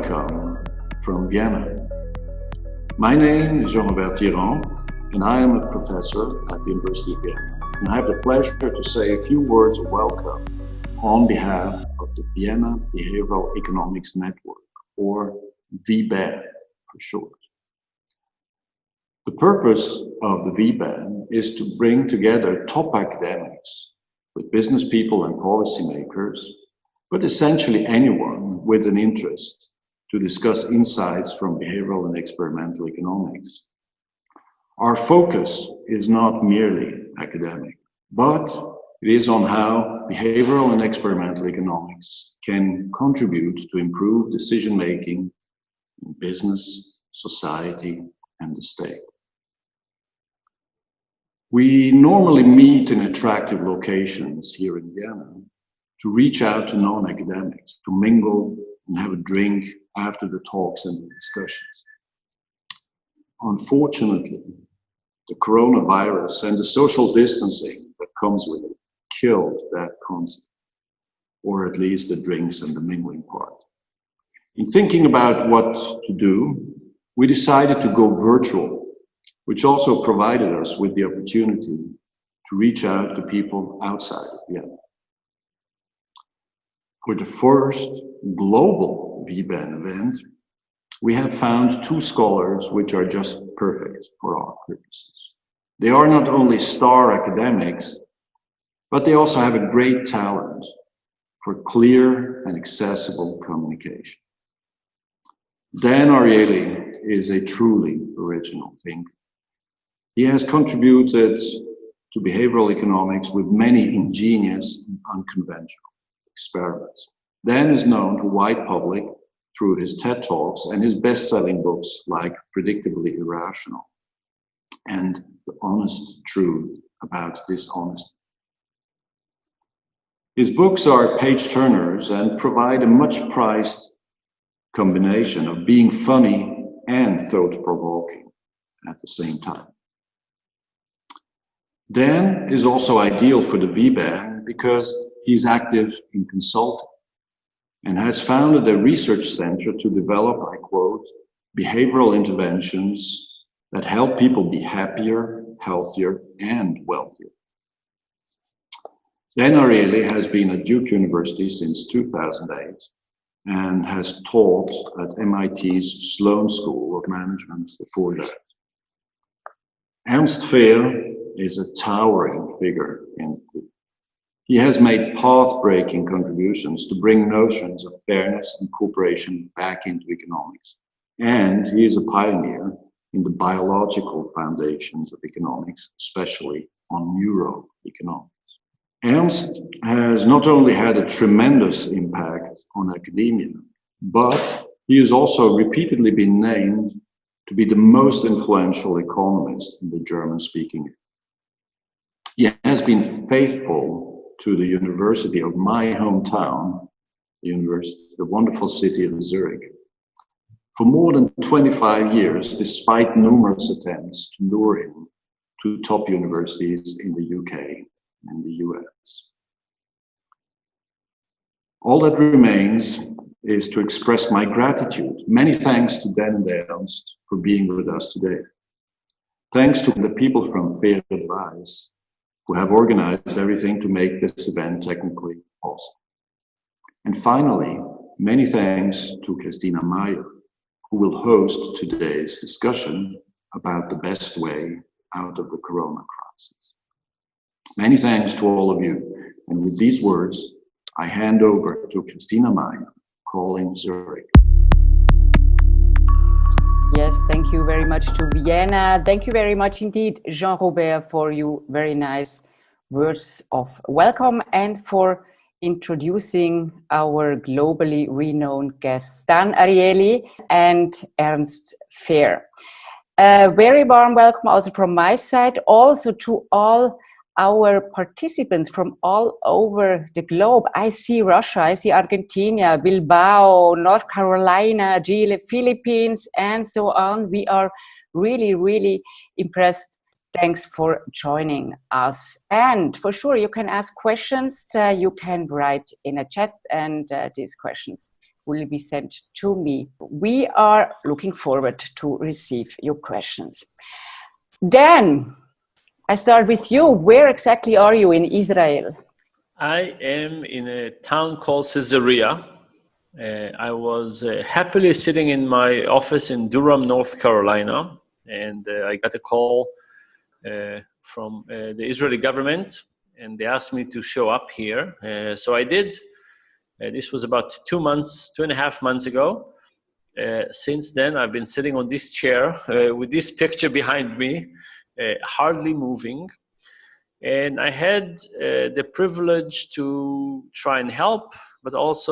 welcome from Vienna. My name is Jean-Robert Tirant, and I am a professor at the University of Vienna. And I have the pleasure to say a few words of welcome on behalf of the Vienna Behavioral Economics Network, or VBEN for short. The purpose of the VBEN is to bring together top academics with business people and policymakers, but essentially anyone with an interest to discuss insights from behavioral and experimental economics. Our focus is not merely academic, but it is on how behavioral and experimental economics can contribute to improve decision-making in business, society, and the state. We normally meet in attractive locations here in Vienna to reach out to non-academics, to mingle and have a drink after the talks and the discussions. Unfortunately, the coronavirus and the social distancing that comes with it killed that concept, or at least the drinks and the mingling part. In thinking about what to do, we decided to go virtual, which also provided us with the opportunity to reach out to people outside of Vienna. For the first global VBEN event, we have found two scholars which are just perfect for our purposes. They are not only star academics, but they also have a great talent for clear and accessible communication. Dan Ariely is a truly original thinker. He has contributed to behavioral economics with many ingenious and unconventional experiments. Dan is known to wide public through his TED Talks and his best-selling books like Predictably Irrational and The Honest Truth About Dishonesty. His books are page-turners and provide a much-prized combination of being funny and thought-provoking at the same time. Dan is also ideal for the VBEN because he's active in consulting and has founded a research center to develop, I quote, behavioral interventions that help people be happier, healthier, and wealthier. Dan Ariely has been at Duke University since 2008 and has taught at MIT's Sloan School of Management before that. Ernst Fehr is a towering figure in the field. He has made path-breaking contributions to bring notions of fairness and cooperation back into economics. And he is a pioneer in the biological foundations of economics, especially on neuroeconomics. Ernst has not only had a tremendous impact on academia, but he has also repeatedly been named to be the most influential economist in the German-speaking area. He has been faithful to the University of my hometown, the wonderful city of Zurich, for more than 25 years, despite numerous attempts to lure him to top universities in the UK and the US. All that remains is to express my gratitude. Many thanks to Dan and Ernst for being with us today. Thanks to the people from Fehr Advice who have organized everything to make this event technically possible. And finally, many thanks to Christina Meyer, who will host today's discussion about the best way out of the corona crisis. Many thanks to all of you. And with these words, I hand over to Christina Meyer, calling Zurich. Yes, thank you very much to Vienna. Thank you very much indeed, Jean-Robert, for your very nice words of welcome and for introducing our globally renowned guests, Dan Ariely and Ernst Fehr. A very warm welcome also from my side, also to all our participants from all over the globe. I see Russia, I see Argentina, Bilbao, North Carolina, Chile, Philippines, and so on. We are really, really impressed. Thanks for joining us. And for sure, you can ask questions. You can write in a chat, and these questions will be sent to me. We are looking forward to receive your questions. Dan, I start with you. Where exactly are you in Israel? I am in a town called Caesarea. I was happily sitting in my office in Durham, North Carolina, and I got a call from the Israeli government, and they asked me to show up here. So I did. This was about 2.5 months ago. Since then, I've been sitting on this chair with this picture behind me, hardly moving. And I had the privilege to try and help, but also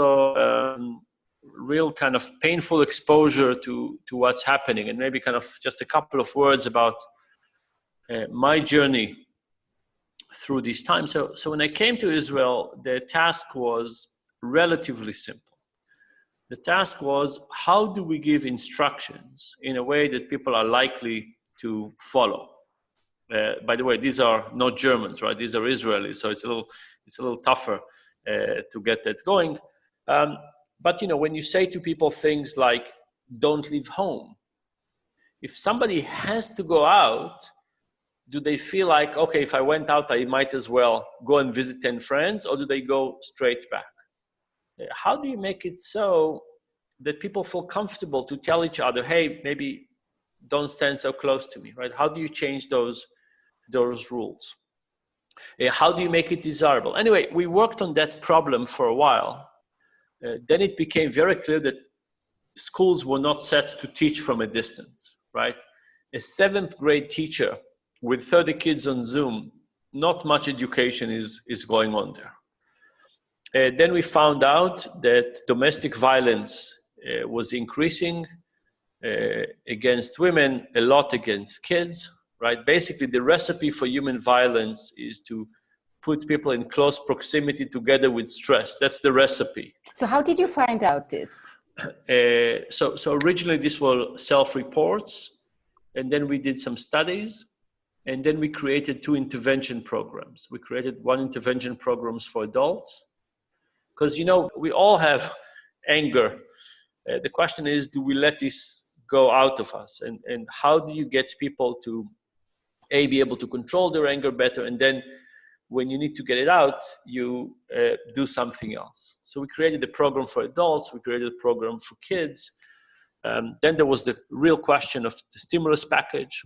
real kind of painful exposure to what's happening, and maybe kind of just a couple of words about my journey through this time. So when I came to Israel, the task was relatively simple. The task was, how do we give instructions in a way that people are likely to follow? By the way, these are not Germans, right? These are Israelis, so it's a little tougher to get that going. But when you say to people things like, "Don't leave home," if somebody has to go out, do they feel like, okay, if I went out, I might as well go and visit 10 friends, or do they go straight back? How do you make it so that people feel comfortable to tell each other, "Hey, maybe don't stand so close to me," right? How do you change those rules? How do you make it desirable? Anyway, we worked on that problem for a while. Then it became very clear that schools were not set to teach from a distance, right? A 7th grade teacher with 30 kids on Zoom, not much education is going on there. Then we found out that domestic violence was increasing against women, a lot against kids, right? Basically, the recipe for human violence is to put people in close proximity together with stress. That's the recipe. So how did you find out this? So originally this were self-reports, and then we did some studies, and then we created 2 intervention programs. We created 1 intervention programs for adults, because we all have anger. The question is, do we let this go out of us? And how do you get people to be able to control their anger better, and then when you need to get it out, you do something else. So we created a program for adults, we created a program for kids. Then there was the real question of the stimulus package.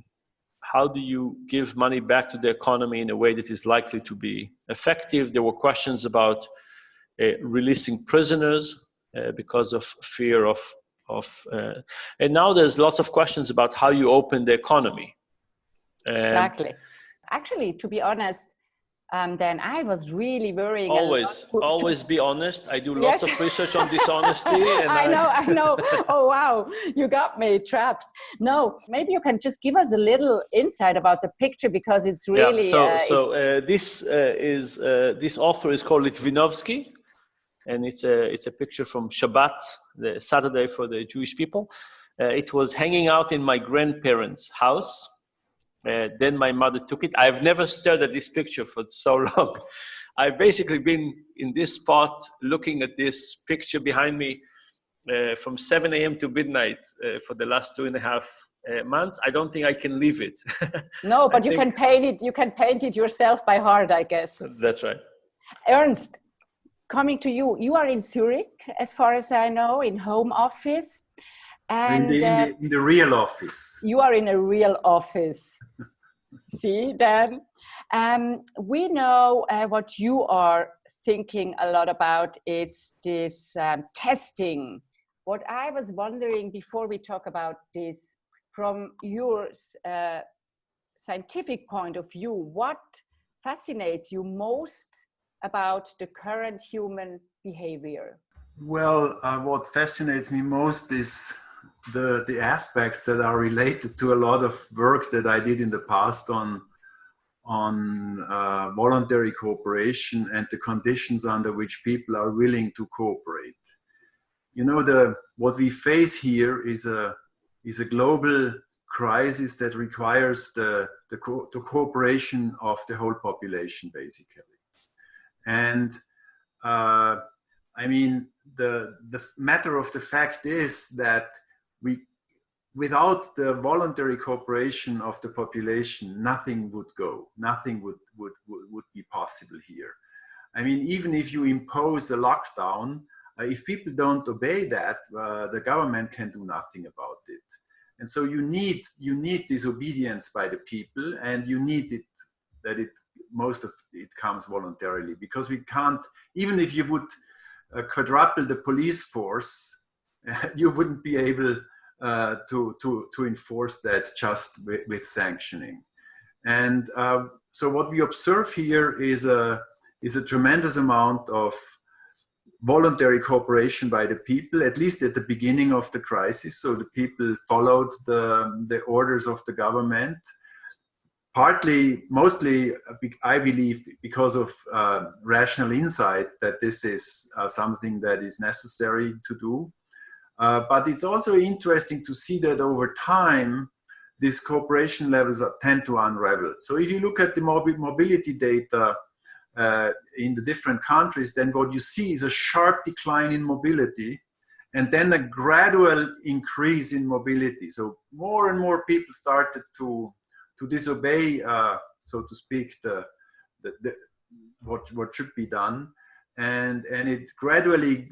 How do you give money back to the economy in a way that is likely to be effective? There were questions about releasing prisoners because of fear of and now there's lots of questions about how you open the economy. Exactly. Actually, to be honest, then I was really worrying. Always be honest. I do lots of research on dishonesty. And I know. Oh, wow. You got me trapped. No, maybe you can just give us a little insight about the picture, because it's really... This author is called Litvinovsky, and it's a picture from Shabbat, the Saturday for the Jewish people. It was hanging out in my grandparents' house. Then my mother took it. I've never stared at this picture for so long. I've basically been in this spot looking at this picture behind me from 7 a.m. to midnight for the last 2.5 months. I don't think I can leave it. No, but you can paint it. You can paint it yourself by heart, I guess. That's right. Ernst, coming to you. You are in Zurich, as far as I know, in home office. And in the real office. You are in a real office. See, Dan? We know what you are thinking a lot about. It's this testing. What I was wondering before we talk about this, from your scientific point of view, what fascinates you most about the current human behavior? Well, what fascinates me most is the aspects that are related to a lot of work that I did in the past on voluntary cooperation and the conditions under which people are willing to cooperate. What we face here is a global crisis that requires the cooperation of the whole population, basically. And the matter of the fact is that without the voluntary cooperation of the population, nothing would go. Nothing would be possible here. I mean, even if you impose a lockdown, if people don't obey that, the government can do nothing about it. And so you need this obedience by the people, and you need it that most of it comes voluntarily, because we can't, even if you would quadruple the police force, you wouldn't be able to enforce that just with sanctioning. And so what we observe here is a tremendous amount of voluntary cooperation by the people, at least at the beginning of the crisis. So the people followed the orders of the government, mostly, I believe, because of rational insight that this is something that is necessary to do. But it's also interesting to see that over time, these cooperation levels tend to unravel. So if you look at the mobility data in the different countries, then what you see is a sharp decline in mobility and then a gradual increase in mobility. So more and more people started to disobey, so to speak, what should be done. And it gradually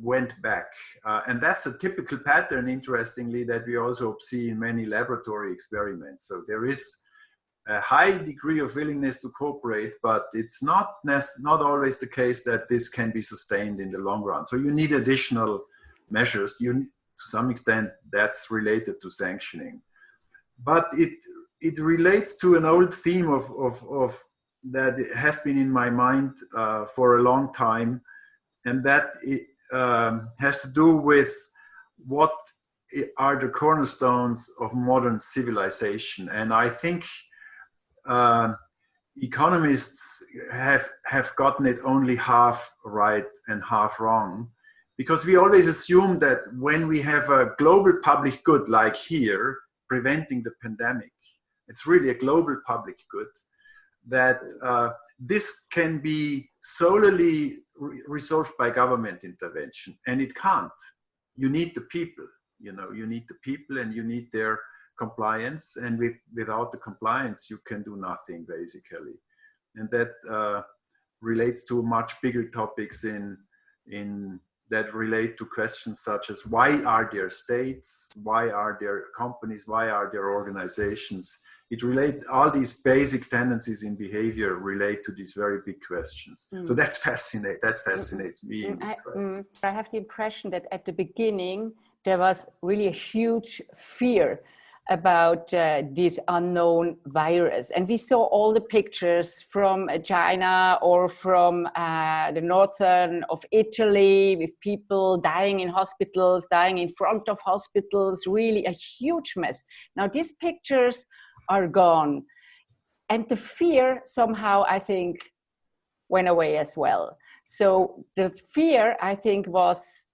went back. And that's a typical pattern, interestingly, that we also see in many laboratory experiments. So there is a high degree of willingness to cooperate, but it's not always the case that this can be sustained in the long run. So you need additional measures. To some extent, that's related to sanctioning. But it relates to an old theme of that has been in my mind for a long time, and that it has to do with what are the cornerstones of modern civilization. And I think economists have gotten it only half right and half wrong, because we always assume that when we have a global public good like here, preventing the pandemic, it's really a global public good, that this can be solely resolved by government intervention, and it can't. You need the people, you need the people, and you need their compliance, and without the compliance you can do nothing, basically. And that relates to much bigger topics in that relate to questions such as why are there states, why are there companies, why are there organizations. All these basic tendencies in behavior relate to these very big questions. So that fascinates me in this crisis. I have the impression that at the beginning there was really a huge fear about this unknown virus. And we saw all the pictures from China or from the northern of Italy, with people dying in hospitals, dying in front of hospitals, really a huge mess. Now these pictures are gone. And the fear somehow, I think, went away as well. So the fear, I think, was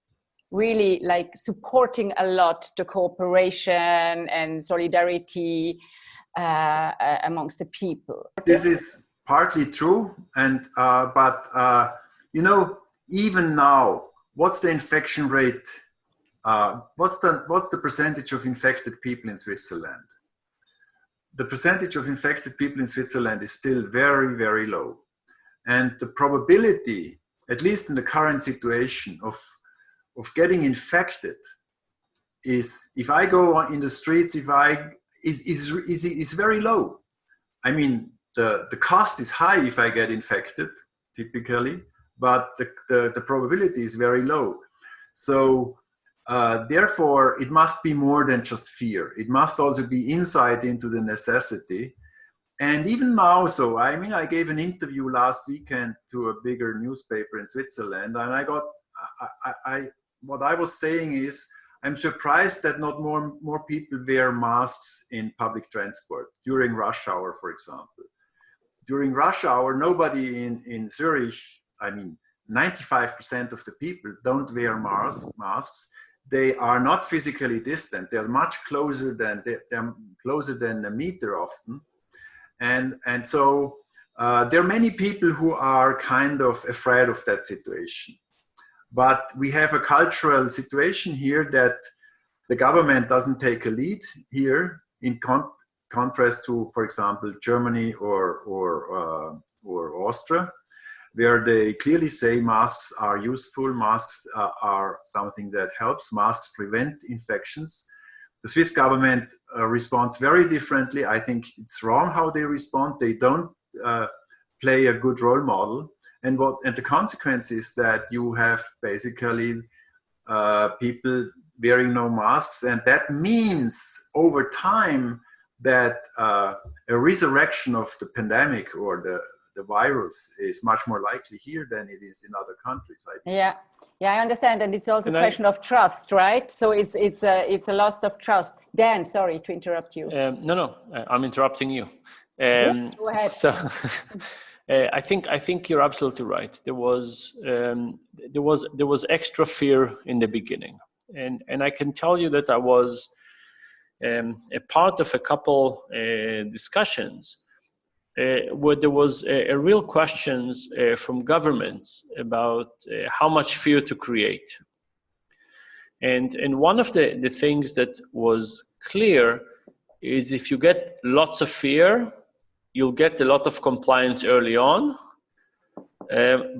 really like supporting a lot the cooperation and solidarity amongst the people. This is partly true, and but even now, what's the infection rate? What's the percentage of infected people in Switzerland? The percentage of infected people in Switzerland is still very, very low, and the probability, at least in the current situation, of getting infected is, if I go in the streets, is very low. I mean, the cost is high if I get infected, typically, but the probability is very low. So therefore, it must be more than just fear. It must also be insight into the necessity. And even now, so I mean, I gave an interview last weekend to a bigger newspaper in Switzerland, and what I was saying is, I'm surprised that not more people wear masks in public transport during rush hour, for example. During rush hour, nobody in Zurich, I mean, 95% of the people don't wear masks. They are not physically distant. They're much closer they're closer than a meter often. And so there are many people who are kind of afraid of that situation. But we have a cultural situation here that the government doesn't take a lead here in contrast to, for example, Germany or Austria, where they clearly say masks are useful, masks are something that helps, masks prevent infections. The Swiss government responds very differently. I think it's wrong how they respond. They don't play a good role model. And the consequence is that you have basically people wearing no masks, and that means over time that a resurrection of the pandemic or the virus is much more likely here than it is in other countries. Yeah, I understand, and it's also a question of trust, right? So it's a loss of trust. Dan, sorry to interrupt you. No, I'm interrupting you. Go ahead. So. I think you're absolutely right. There was extra fear in the beginning, and I can tell you that I was a part of a couple discussions where there was a real questions from governments about how much fear to create, and one of the things that was clear is if you get lots of fear, you'll get a lot of compliance early on,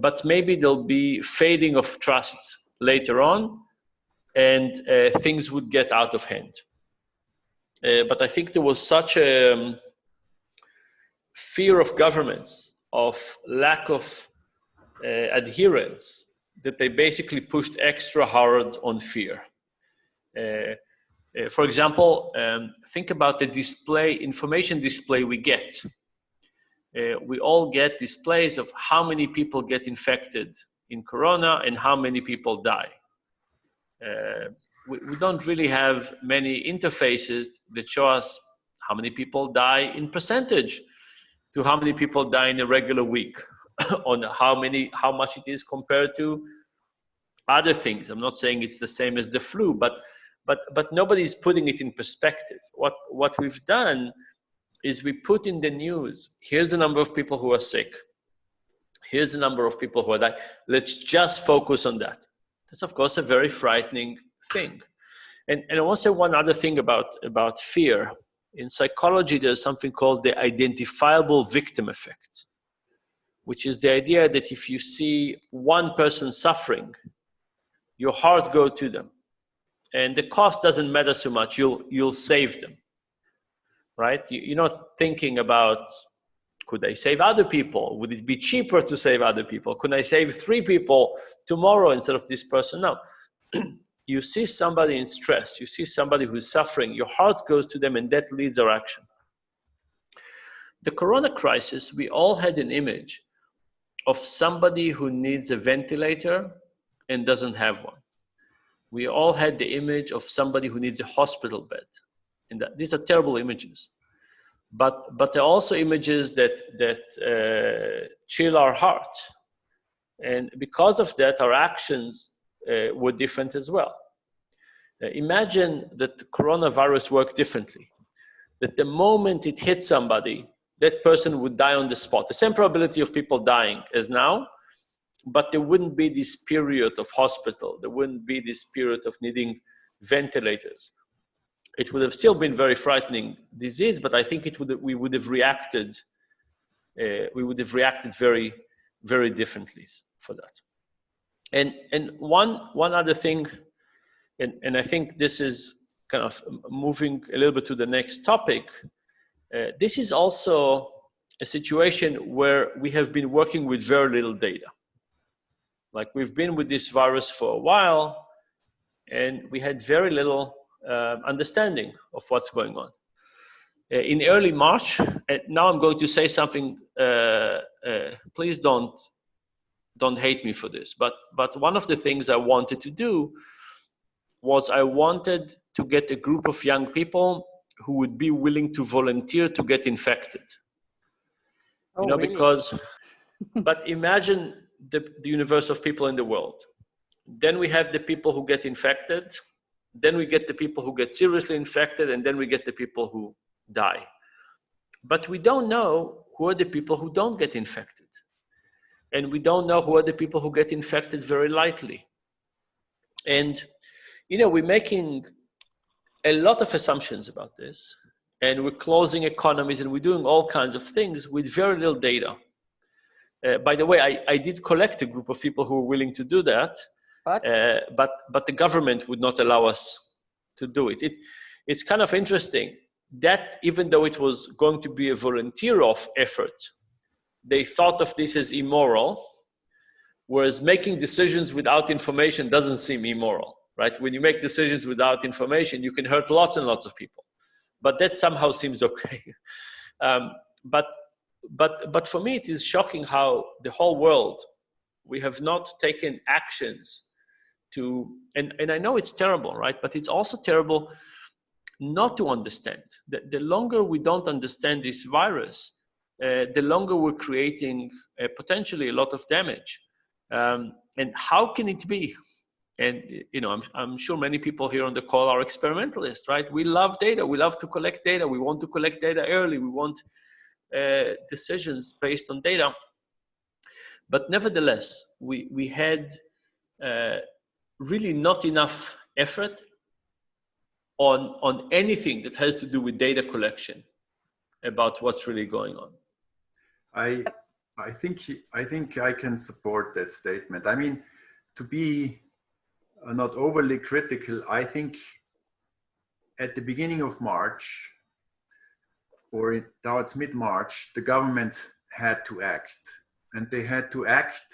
but maybe there'll be fading of trust later on, and things would get out of hand. But I think there was such a fear of governments, of lack of adherence, that they basically pushed extra hard on fear. For example, think about the information display we get. We all get displays of how many people get infected in corona and how many people die. We don't really have many interfaces that show us how many people die in percentage to how many people die in a regular week on how much it is compared to other things. I'm not saying it's the same as the flu, but nobody's putting it in perspective. What we've done is we put in the news, here's the number of people who are sick. Here's the number of people who are dying. Let's just focus on that. That's, of course, a very frightening thing. And I want to say one other thing about fear. In psychology, there's something called the identifiable victim effect, which is the idea that if you see one person suffering, your heart goes to them. And the cost doesn't matter so much. You'll save them, right? You're not thinking about, could I save other people? Would it be cheaper to save other people? Could I save 3 people tomorrow instead of this person? No. You see somebody in stress, you see somebody who's suffering, your heart goes to them, and that leads our action. The corona crisis, we all had an image of somebody who needs a ventilator and doesn't have one. We all had the image of somebody who needs a hospital bed. And these are terrible images. But they're also images that chill our heart. And because of that, our actions were different as well. Imagine that the coronavirus worked differently. That the moment it hit somebody, that person would die on the spot. The same probability of people dying as now, but there wouldn't be this period of hospital. There wouldn't be this period of needing ventilators. It would have still been very frightening disease, but I think we would have reacted very, very differently for that. And one other thing, and I think this is kind of moving a little bit to the next topic. This is also a situation where we have been working with very little data. Like, we've been with this virus for a while, and we had very little understanding of what's going on. In early March, and now I'm going to say something, please don't hate me for this, but one of the things I wanted to do was I wanted to get a group of young people who would be willing to volunteer to get infected. Oh, really? Because, but imagine the universe of people in the world. Then we have the people who get infected, then we get the people who get seriously infected, and then we get the people who die. But we don't know who are the people who don't get infected. And we don't know who are the people who get infected very lightly. And, we're making a lot of assumptions about this, and we're closing economies, and we're doing all kinds of things with very little data. By the way, I did collect a group of people who were willing to do that, but the government would not allow us to do it. It's kind of interesting that even though it was going to be a volunteer effort, they thought of this as immoral, whereas making decisions without information doesn't seem immoral, right? When you make decisions without information, you can hurt lots and lots of people, but that somehow seems okay. But for me, it is shocking how the whole world, we have not taken actions to, and I know it's terrible, right? But it's also terrible not to understand. The longer we don't understand this virus, the longer we're creating potentially a lot of damage. And how can it be? And I'm sure many people here on the call are experimentalists, right? We love data. We love to collect data. We want to collect data early. We want decisions based on data. But nevertheless, we had really not enough effort on anything that has to do with data collection about what's really going on. I think I can support that statement. I mean, to be not overly critical, I think at the beginning of March or towards mid-March, the government had to act, and they had to act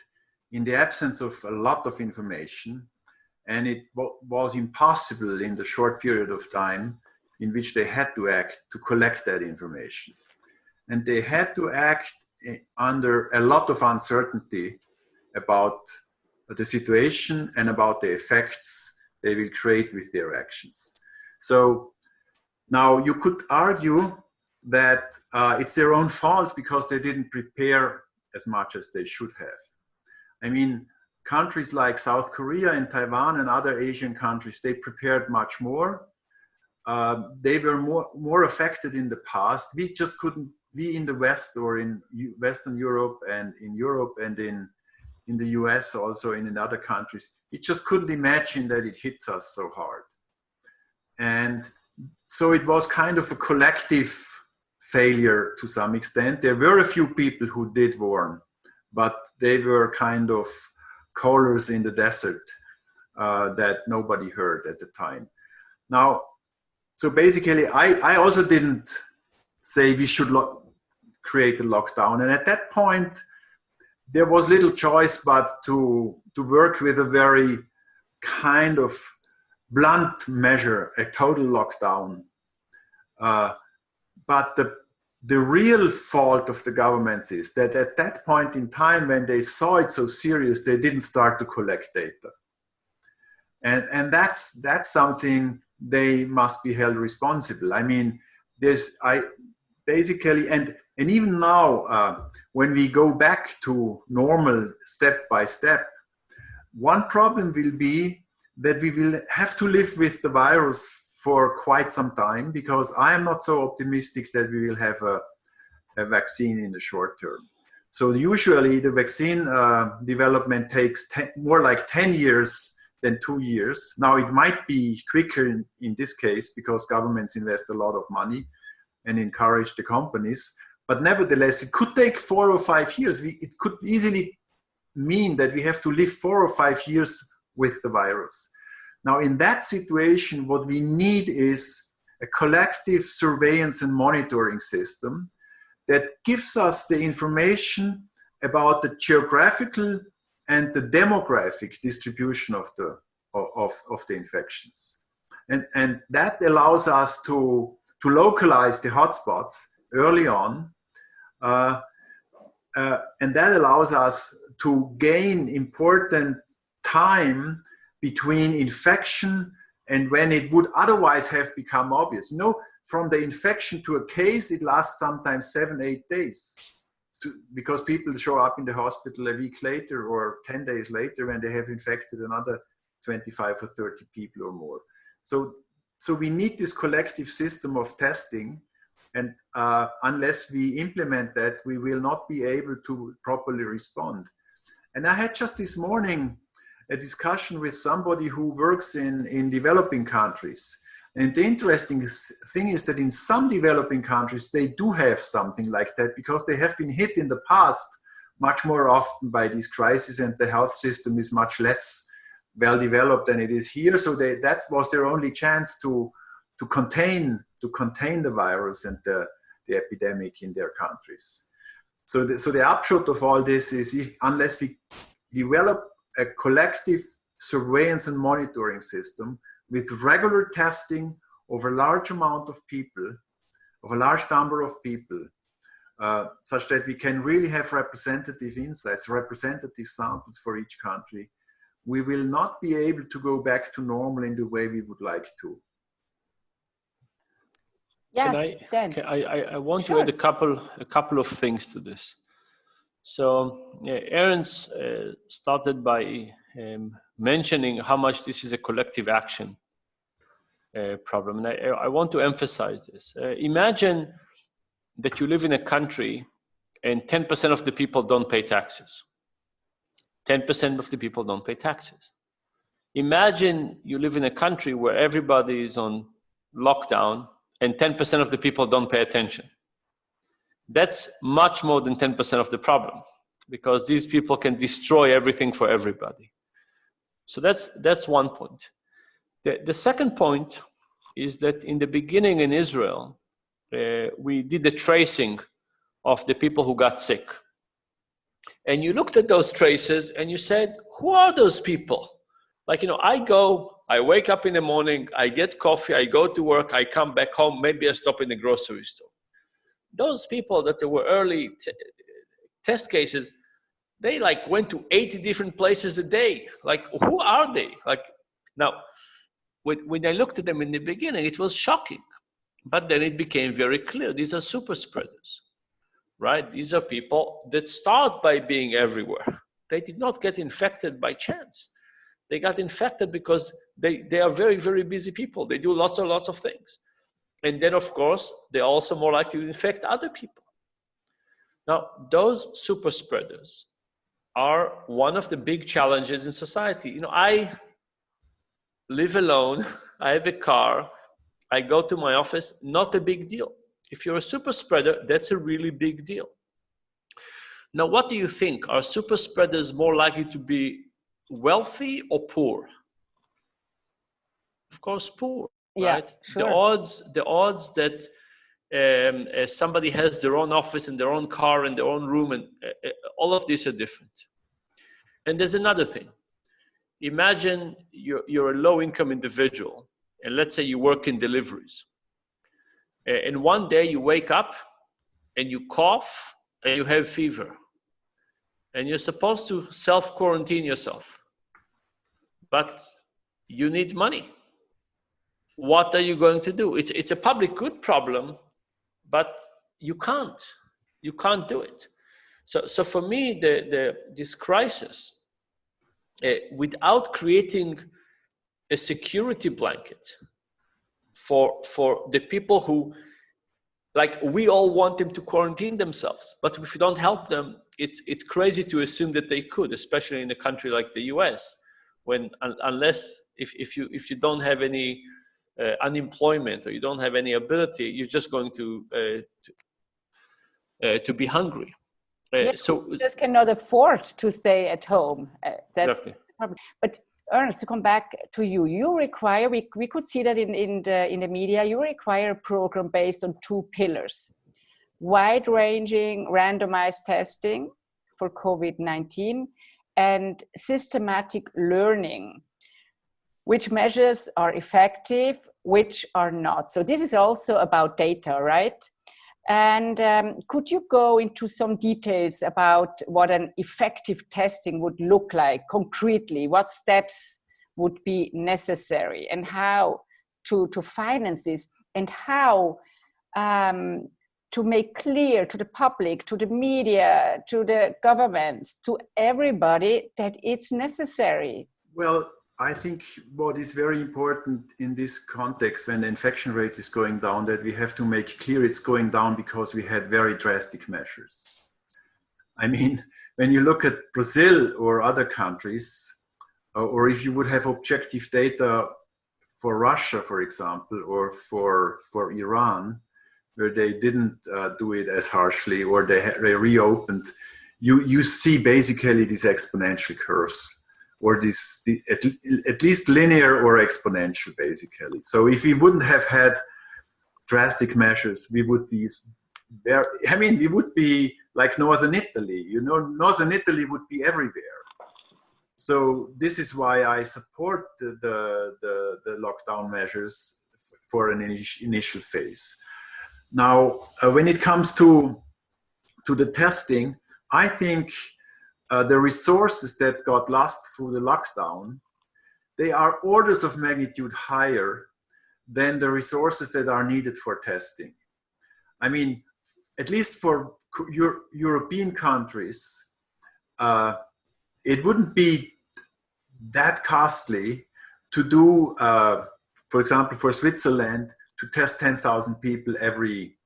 in the absence of a lot of information. And it was impossible in the short period of time in which they had to act to collect that information. And they had to act under a lot of uncertainty about the situation and about the effects they will create with their actions. So now you could argue that it's their own fault because they didn't prepare as much as they should have. I mean, countries like South Korea and Taiwan and other Asian countries, they prepared much more. They were more affected in the past. We just couldn't, we in the West or in Western Europe and in the US also and in other countries, we just couldn't imagine that it hits us so hard. And so it was kind of a collective failure to some extent. There were a few people who did warn, but they were kind of callers in the desert that nobody heard at the time. Now, so basically, I also didn't say we should create a lockdown. And at that point, there was little choice but to work with a very kind of blunt measure, a total lockdown. But the real fault of the governments is that at that point in time, when they saw it so serious, they didn't start to collect data. And that's something they must be held responsible. I mean, basically, and even now, when we go back to normal step by step, one problem will be that we will have to live with the virus for quite some time, because I am not so optimistic that we will have a vaccine in the short term. So usually the vaccine development takes more like 10 years than 2 years. Now it might be quicker in this case because governments invest a lot of money and encourage the companies. But nevertheless, it could take 4 or 5 years. It could easily mean that we have to live 4 or 5 years with the virus. Now, in that situation, what we need is a collective surveillance and monitoring system that gives us the information about the geographical and the demographic distribution of the infections. And that allows us to localize the hotspots early on. And that allows us to gain important time between infection and when it would otherwise have become obvious. You know, from the infection to a case, it lasts sometimes 7-8 days because people show up in the hospital a week later or 10 days later when they have infected another 25 or 30 people or more. So we need this collective system of testing, and unless we implement that, we will not be able to properly respond. And I had just this morning a discussion with somebody who works in developing countries. And the interesting thing is that in some developing countries, they do have something like that because they have been hit in the past much more often by these crises, and the health system is much less well developed than it is here. So that was their only chance to contain the virus and the epidemic in their countries. So the upshot of all this is, unless we develop a collective surveillance and monitoring system with regular testing of a large amount of people, of a large number of people, such that we can really have representative insights, representative samples for each country, we will not be able to go back to normal in the way we would like to. Yes, I want Sure. to add a couple of things to this. So Ernst started by mentioning how much this is a collective action problem. And I want to emphasize this. Imagine that you live in a country and 10% of the people don't pay taxes. 10% of the people don't pay taxes. Imagine you live in a country where everybody is on lockdown and 10% of the people don't pay attention. That's much more than 10% of the problem, because these people can destroy everything for everybody. So that's one point. The second point is that in the beginning in Israel, we did the tracing of the people who got sick. And you looked at those traces and you said, who are those people? Like, I wake up in the morning, I get coffee, I go to work, I come back home, maybe I stop in the grocery store. Those people that there were early test cases, they went to 80 different places a day. Who are they? Now, when I looked at them in the beginning, it was shocking. But then it became very clear. These are super spreaders, right? These are people that start by being everywhere. They did not get infected by chance. They got infected because they are very, very busy people. They do lots of things. And then, of course, they're also more likely to infect other people. Now, those super spreaders are one of the big challenges in society. I live alone. I have a car. I go to my office. Not a big deal. If you're a super spreader, that's a really big deal. Now, what do you think? Are super spreaders more likely to be wealthy or poor? Of course, poor. Yeah, right? sure. The odds that somebody has their own office and their own car and their own room, and all of these are different. And there's another thing. Imagine you're a low-income individual, and let's say you work in deliveries. And one day you wake up and you cough and you have fever. And you're supposed to self-quarantine yourself. But you need money. What are you going to do? It's a public good problem, but you can't do it. So for me, this crisis, without creating a security blanket for the people who, we all want them to quarantine themselves, but if you don't help them, it's crazy to assume that they could, especially in a country like the US, when unless if you don't have any unemployment or you don't have any ability, you're just going to be hungry. So you just cannot afford to stay at home. That's definitely. the problem. But Ernst, to come back to you, you require, we could see that in the media, you require a program based on 2 pillars: wide-ranging randomized testing for COVID-19 and systematic learning. Which measures are effective, which are not. So this is also about data, right? And could you go into some details about what an effective testing would look like concretely? What steps would be necessary, and how to finance this, and how to make clear to the public, to the media, to the governments, to everybody that it's necessary? Well, I think what is very important in this context, when the infection rate is going down, that we have to make clear it's going down because we had very drastic measures. I mean, when you look at Brazil or other countries, or if you would have objective data for Russia, for example, or for Iran, where they didn't do it as harshly, or they reopened, you see basically these exponential curves, or at least linear or exponential, basically. So if we wouldn't have had drastic measures, we would be there. I mean, we would be like Northern Italy. You know, Northern Italy would be everywhere. So this is why I support the lockdown measures for an initial phase. Now, when it comes to the testing, I think the resources that got lost through the lockdown, they are orders of magnitude higher than the resources that are needed for testing. I mean, at least for European countries, it wouldn't be that costly to do, for example, for Switzerland, to test 10,000 people every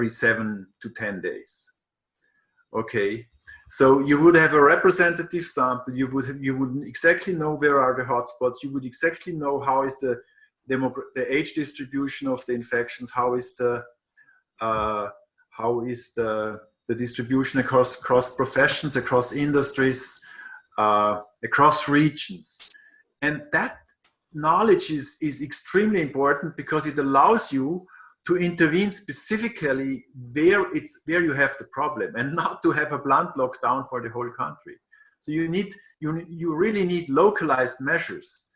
7 to 10 days. Okay, so you would have a representative sample. You would exactly know where are the hotspots. You would exactly know how is the age distribution of the infections. How is the distribution across professions, across industries, across regions, and that knowledge is extremely important because it allows you to intervene specifically where you have the problem, and not to have a blunt lockdown for the whole country. So you really need localized measures.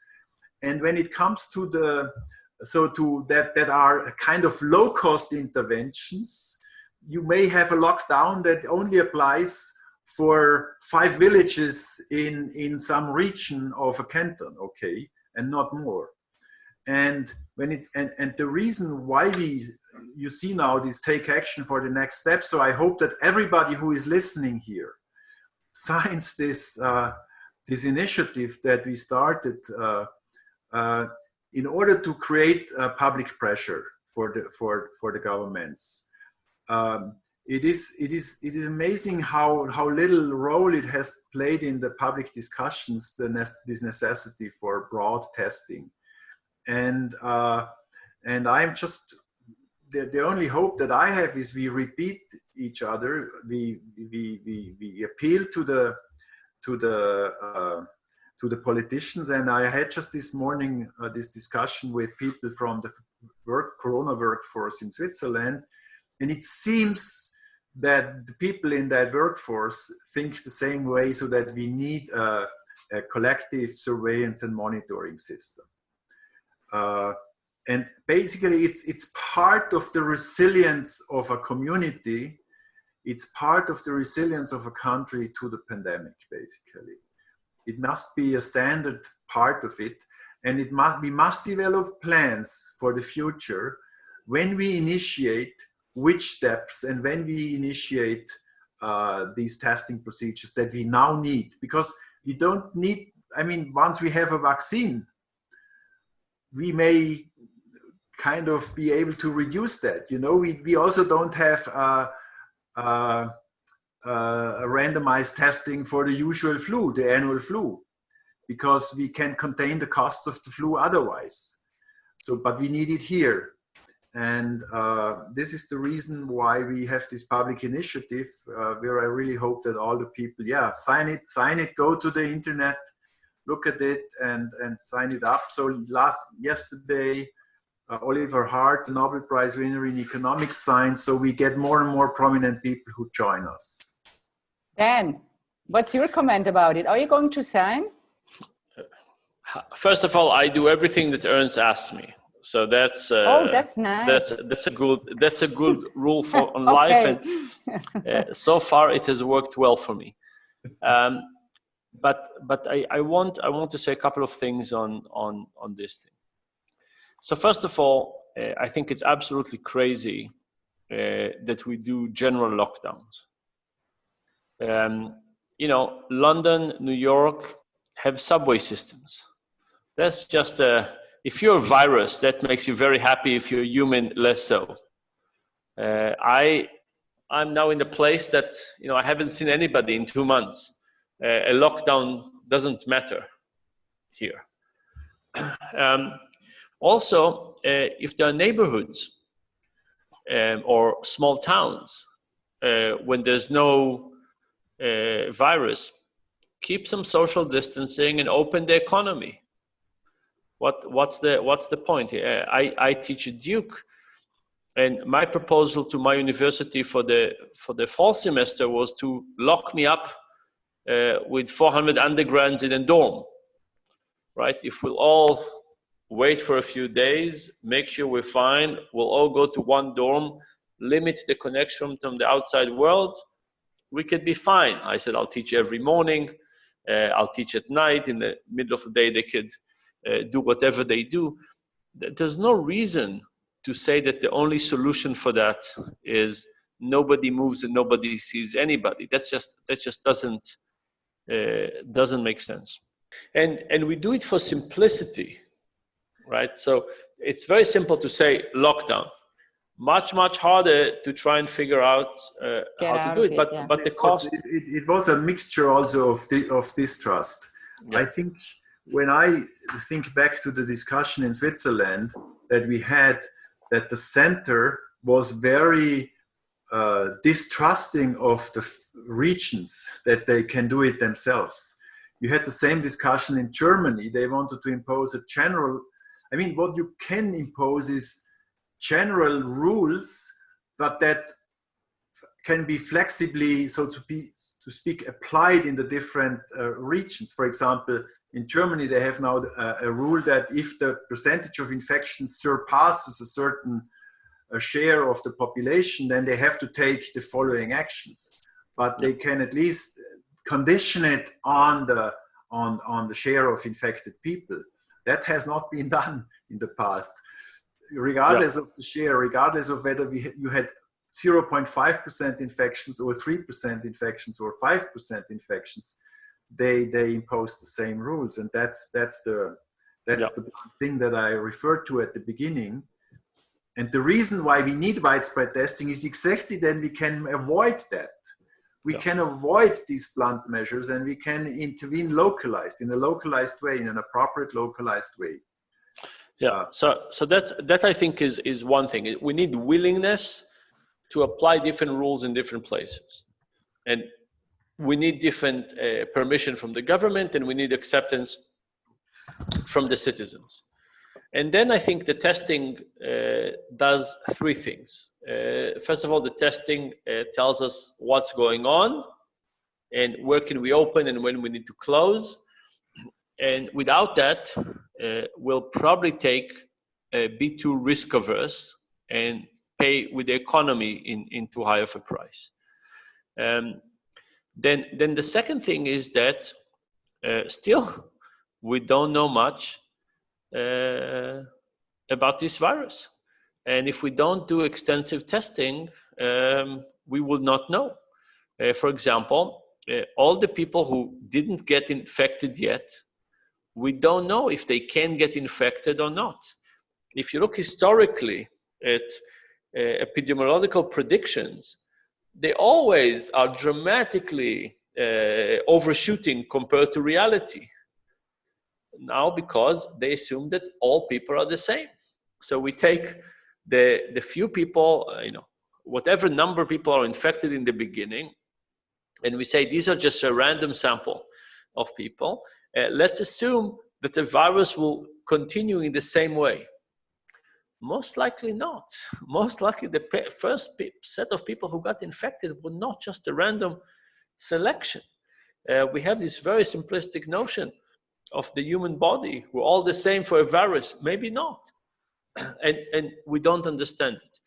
And when it comes to that are a kind of low-cost interventions, you may have a lockdown that only applies for 5 villages in some region of a canton, okay, and not more. And the reason why you see now this take action for the next step. So I hope that everybody who is listening here signs this initiative that we started in order to create public pressure for the governments. It is amazing how little role it has played in the public discussions, this necessity for broad testing. And I'm just, the only hope that I have is we repeat each other. We appeal to the politicians. And I had just this morning this discussion with people from the Corona workforce in Switzerland, and it seems that the people in that workforce think the same way, so that we need a collective surveillance and monitoring system. And basically it's part of the resilience of a community. It's part of the resilience of a country to the pandemic, basically. It must be a standard part of it. And we must develop plans for the future when we initiate which steps and when we initiate these testing procedures that we now need. Because we don't need, I mean, once we have a vaccine, we may kind of be able to reduce that. You know, we also don't have a randomized testing for the usual flu, the annual flu, because we can contain the cost of the flu otherwise. So, but we need it here. And this is the reason why we have this public initiative where I really hope that all the people, sign it, go to the internet, look at it and sign it up. So yesterday, Oliver Hart, the Nobel Prize winner in economics, signed, so we get more and more prominent people who join us. Dan, what's your comment about it? Are you going to sign? First of all, I do everything that Ernst asks me. So that's that's nice. That's a good rule for on life, and so far it has worked well for me. But I want to say a couple of things on this thing. So first of all, I think it's absolutely crazy that we do general lockdowns. You know, London, New York have subway systems. That's just if you're a virus, that makes you very happy. If you're human, less so. I'm now in a place that, you know, I haven't seen anybody in 2 months. A lockdown doesn't matter. here. Also, if there are neighborhoods or small towns when there's no virus, keep some social distancing and open the economy. What's the point? I teach at Duke, and my proposal to my university for the fall semester was to lock me up with 400 undergrads in a dorm. Right? If we'll all wait for a few days, make sure we're fine, we'll all go to one dorm, limit the connection from the outside world, we could be fine. I said, I'll teach every morning, I'll teach at night, in the middle of the day they could do whatever they do. There's no reason to say that the only solution for that is nobody moves and nobody sees anybody. That just doesn't make sense. And we do it for simplicity, right? So it's very simple to say lockdown. Much harder to try and figure out how to do it. But the cost. It was a mixture also of distrust. Yeah. I think when I think back to the discussion in Switzerland that we had, that the center was very distrusting of the regions that they can do it themselves. You had the same discussion in Germany. They wanted to impose a general, I mean, what you can impose is general rules, but that can be flexibly, so to speak, applied in the different regions. For example, in Germany, they have now a rule that if the percentage of infections surpasses a certain share of the population, then they have to take the following actions. But they can at least condition it on the share of infected people. That has not been done in the past. Regardless of the share, regardless of whether you had 0.5% infections or 3% infections or 5% infections, they imposed the same rules, and that's the thing that I referred to at the beginning. And the reason why we need widespread testing is exactly that we can avoid that. We can avoid these blunt measures, and we can intervene in a localized way, in an appropriate localized way. Yeah. So that I think is one thing. We need willingness to apply different rules in different places, and we need different permission from the government, and we need acceptance from the citizens. And then I think the testing does three things. First of all, the testing tells us what's going on and where can we open and when we need to close. And without that, we'll probably be too risk averse and pay with the economy in too high of a price. Then the second thing is that still we don't know much about this virus. And if we don't do extensive testing, we will not know. For example, all the people who didn't get infected yet, we don't know if they can get infected or not. If you look historically at epidemiological predictions, they always are dramatically overshooting compared to reality. Now, because they assume that all people are the same. So we take the few people, whatever number of people are infected in the beginning, and we say these are just a random sample of people. Let's assume that the virus will continue in the same way. Most likely not. Most likely the first set of people who got infected were not just a random selection. We have this very simplistic notion of the human body. We're all the same for a virus. Maybe not. And we don't understand it.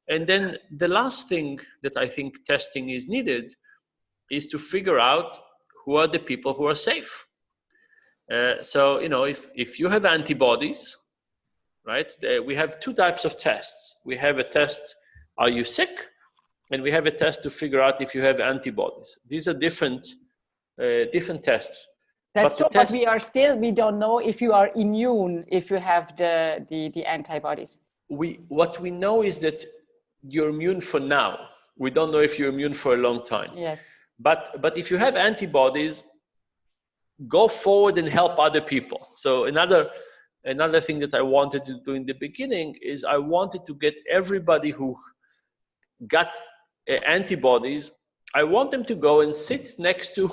And then the last thing that I think testing is needed is to figure out who are the people who are safe. So, if you have antibodies, right, we have two types of tests. We have a test, are you sick? And we have a test to figure out if you have antibodies. These are different tests. That's true, but we don't know if you are immune, if you have the antibodies. What we know is that you're immune for now. We don't know if you're immune for a long time. Yes. But if you have antibodies, go forward and help other people. So another thing that I wanted to do in the beginning is I wanted to get everybody who got antibodies, I want them to go and sit next to,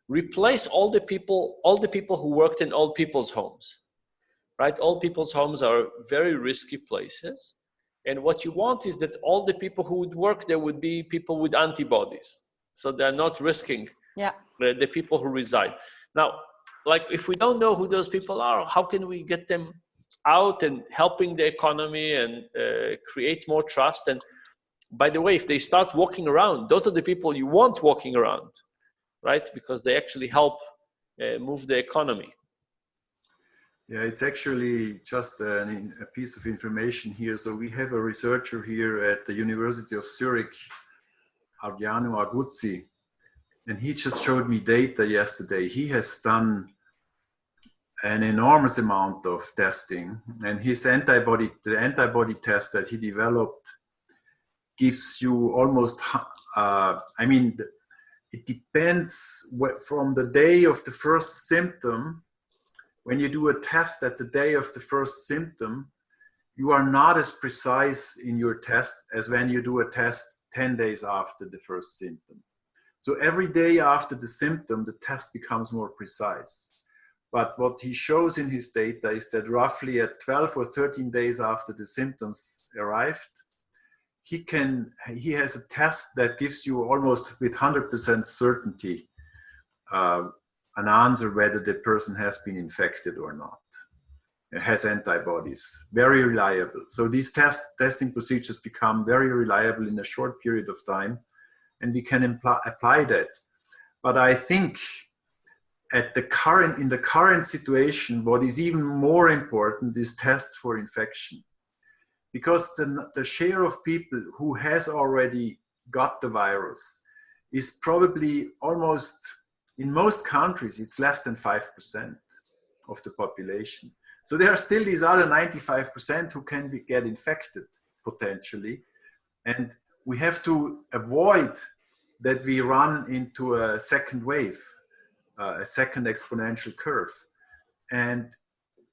replace all the people who worked in old people's homes, right? Old people's homes are very risky places. And what you want is that all the people who would work there would be people with antibodies. So they're not risking the people who reside. Now, like, if we don't know who those people are, how can we get them out and helping the economy and create more trust? And by the way, if they start walking around, those are the people you want walking around, right? Because they actually help move the economy. Yeah, it's actually just a piece of information here. So we have a researcher here at the University of Zurich, Adriano Aguzzi, and he just showed me data yesterday. He has done an enormous amount of testing, and the antibody test that he developed gives you almost, it depends from the day of the first symptom. When you do a test at the day of the first symptom, you are not as precise in your test as when you do a test 10 days after the first symptom. So every day after the symptom, the test becomes more precise. But what he shows in his data is that roughly at 12 or 13 days after the symptoms arrived, he has a test that gives you almost with 100% certainty an answer whether the person has been infected or not. It has antibodies, very reliable. So these testing procedures become very reliable in a short period of time, and we can apply that. But I think in the current situation, what is even more important is tests for infection. Because the share of people who has already got the virus is probably almost, in most countries, it's less than 5% of the population. So there are still these other 95% who can get infected potentially. And we have to avoid that we run into a second wave, a second exponential curve. And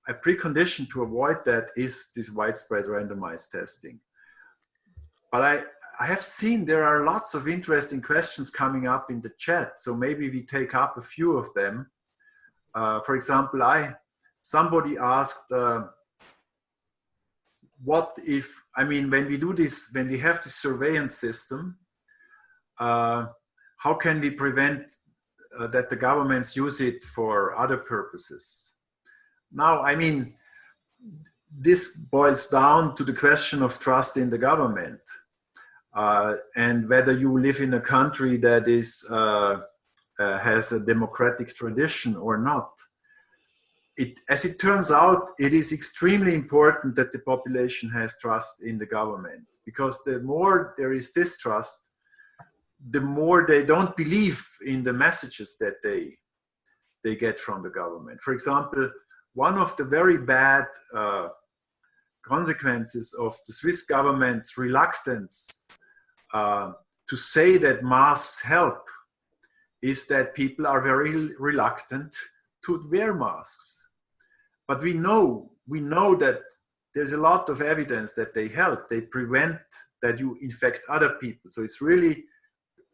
a precondition to avoid that is this widespread randomized testing. But I have seen there are lots of interesting questions coming up in the chat, so maybe we take up a few of them. For example, somebody asked, what if, when we do this, when we have this surveillance system, how can we prevent that the governments use it for other purposes? Now, this boils down to the question of trust in the government and whether you live in a country that has a democratic tradition or not. As it turns out, it is extremely important that the population has trust in the government, because the more there is distrust, the more they don't believe in the messages that they get from the government. For example, one of the very bad consequences of the Swiss government's reluctance to say that masks help is that people are very reluctant to wear masks. But we know that there's a lot of evidence that they help. They prevent that you infect other people. So it's really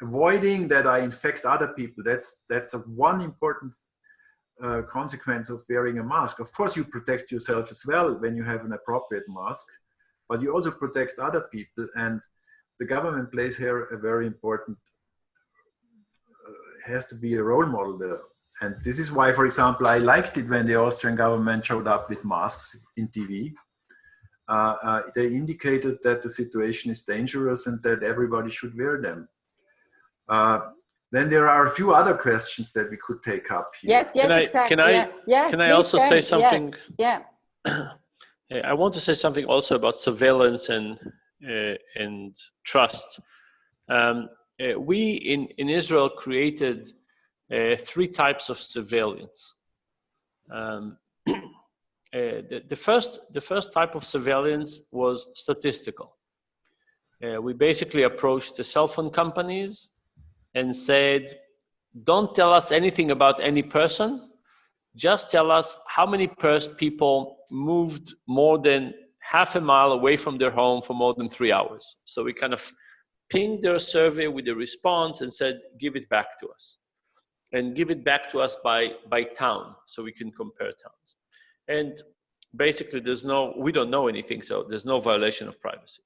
avoiding that I infect other people. That's one important consequence of wearing a mask. Of course, you protect yourself as well when you have an appropriate mask, but you also protect other people, and the government plays here a very important, has to be a role model there. And this is why, for example, I liked it when the Austrian government showed up with masks in TV. They indicated that the situation is dangerous and that everybody should wear them. Then there are a few other questions that we could take up here. Yes, exactly. Can I also say something? Yeah. I want to say something also about surveillance and trust. We in Israel created 3 types of surveillance. The first type of surveillance was statistical. We basically approached the cell phone companies and said, don't tell us anything about any person, just tell us how many people moved more than half a mile away from their home for more than 3 hours. So we kind of pinged their survey with the response and said, give it back to us. And give it back to us by town, so we can compare towns. And basically, we don't know anything, so there's no violation of privacy.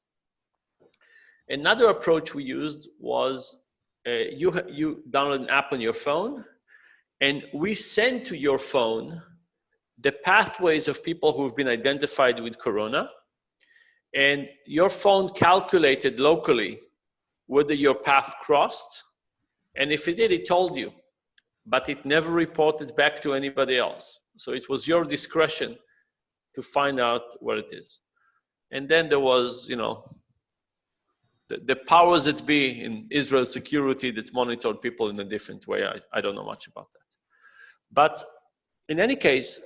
Another approach we used was you download an app on your phone, and we send to your phone the pathways of people who've been identified with corona, and your phone calculated locally whether your path crossed, and if it did, it told you, but it never reported back to anybody else. So it was your discretion to find out where it is. And then there was, the powers that be in Israel security that monitored people in a different way. I don't know much about that. But in any case,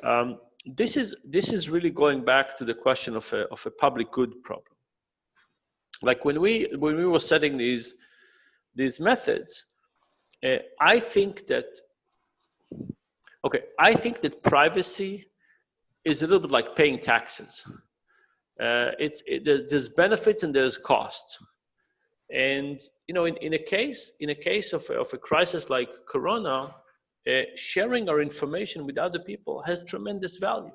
this is really going back to the question of a public good problem. Like when we were setting these methods, I think that privacy is a little bit like paying taxes. There's benefits and there's costs. And in a case of a crisis like Corona, sharing our information with other people has tremendous value.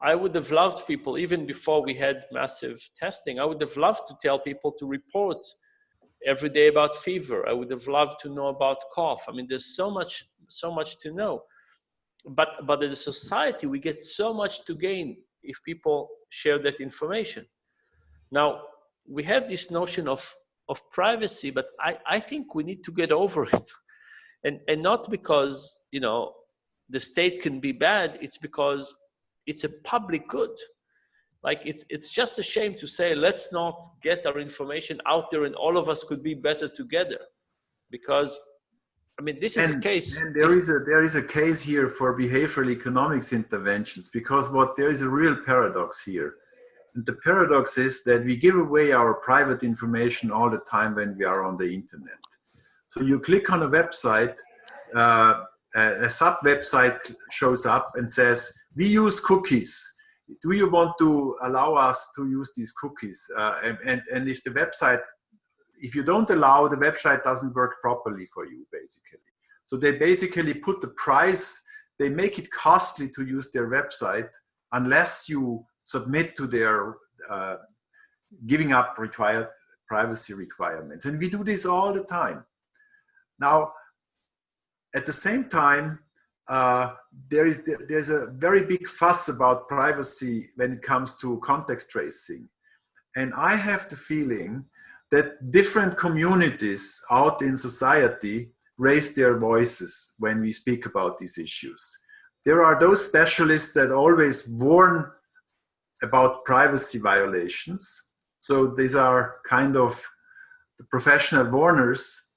I would have loved people, even before we had massive testing, I would have loved to tell people to report every day about fever. I would have loved to know about cough. I mean, there's so much to know. But as a society, we get so much to gain if people share that information. Now, we have this notion of privacy, but I think we need to get over it. And not because, the state can be bad, it's because it's a public good. Like it's just a shame to say, let's not get our information out there and all of us could be better together. Because, this is a case. And there is a case here for behavioral economics interventions, because there is a real paradox here. And the paradox is that we give away our private information all the time when we are on the internet. So you click on a website, a sub-website shows up and says, we use cookies. Do you want to allow us to use these cookies? And if you don't allow, the website doesn't work properly for you, basically. So they basically put the price, they make it costly to use their website unless you submit to their giving up required privacy requirements. And we do this all the time. Now, at the same time, there's a very big fuss about privacy when it comes to contact tracing. And I have the feeling that different communities out in society raise their voices when we speak about these issues. There are those specialists that always warn about privacy violations. So these are kind of the professional warners.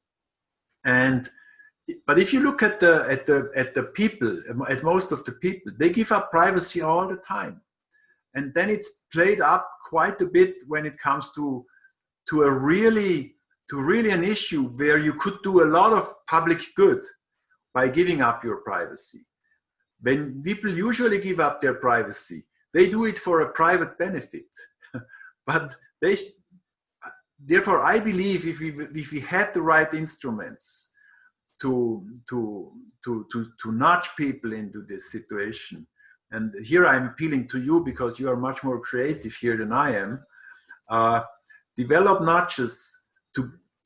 But if you look at the people, at most of the people, they give up privacy all the time. And then it's played up quite a bit when it comes to really an issue where you could do a lot of public good by giving up your privacy. When people usually give up their privacy, they do it for a private benefit. But therefore, I believe if we had the right instruments to nudge people into this situation, and here I'm appealing to you because you are much more creative here than I am, develop nudges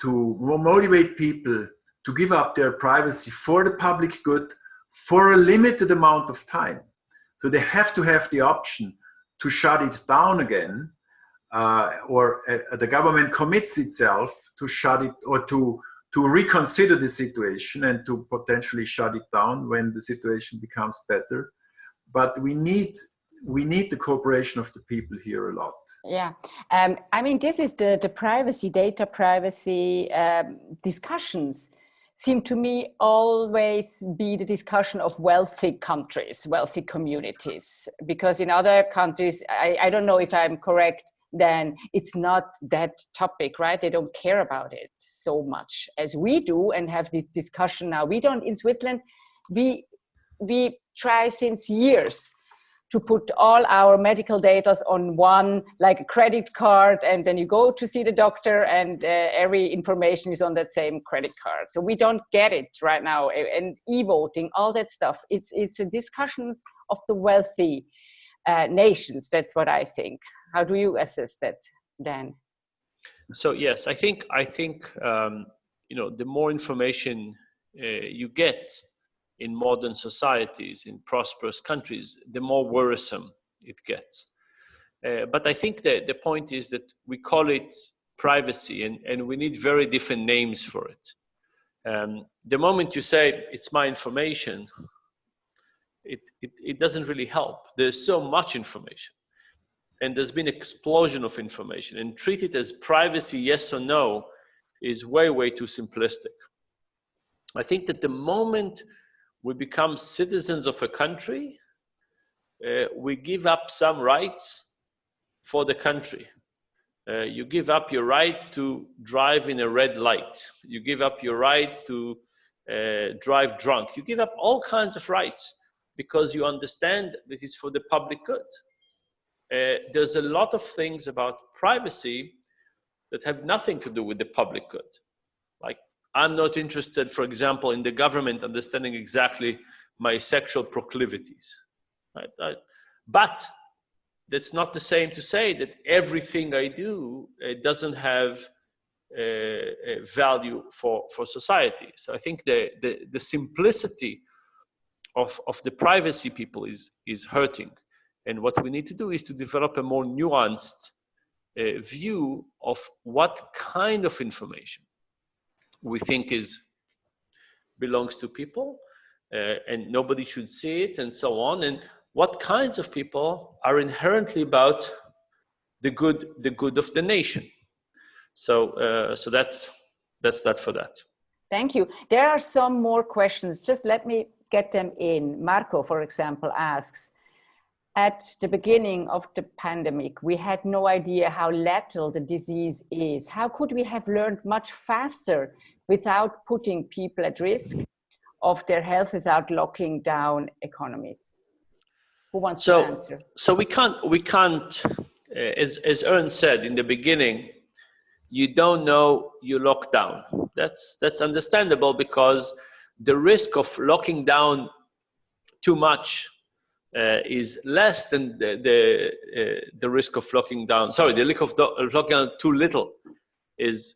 to motivate people to give up their privacy for the public good for a limited amount of time. So they have to have the option to shut it down again, or the government commits itself to shut it or to reconsider the situation and to potentially shut it down when the situation becomes better. But we need the cooperation of the people here a lot. Yeah, this is the privacy, data privacy discussions seem to me always be the discussion of wealthy countries, wealthy communities, because in other countries, I don't know if I'm correct, then it's not that topic, right? They don't care about it so much as we do and have this discussion now. We don't, in Switzerland, we we try since years to put all our medical data on one, like a credit card, and then you go to see the doctor and every information is on that same credit card. So we don't get it right now. And e-voting, all that stuff, it's a discussion of the wealthy nations. That's what I think. How do you assess that, Dan? So yes, I think you know, the more information you get in modern societies, in prosperous countries, the more worrisome it gets. But I think that the point is that we call it privacy, and we need very different names for it. The moment you say it's my information, it doesn't really help. There's so much information, and there's been an explosion of information, and treat it as privacy, yes or no, is way, way too simplistic. I think that the moment we become citizens of a country, we give up some rights for the country. You give up your right to drive in a red light. You give up your right to drive drunk. You give up all kinds of rights because you understand that it's for the public good. There's a lot of things about privacy that have nothing to do with the public good. Like, I'm not interested, for example, in the government understanding exactly my sexual proclivities. Right? But that's not the same to say that everything I do doesn't have a value for society. So I think the simplicity of the privacy people is hurting. And what we need to do is to develop a more nuanced view of what kind of information we think belongs to people, and nobody should see it, and so on, and what kinds of people are inherently about the good of the nation. So that's that for that. Thank you. There are some more questions. Just let me get them in. Marco, for example, asks, at the beginning of the pandemic, we had no idea how lethal the disease is. How could we have learned much faster without putting people at risk of their health, without locking down economies? Who wants to answer? So we can't, as Ernst said in the beginning, you don't know you lock down. That's understandable, because the risk of locking down too much is less than the risk of locking down. Sorry, the risk of locking down too little is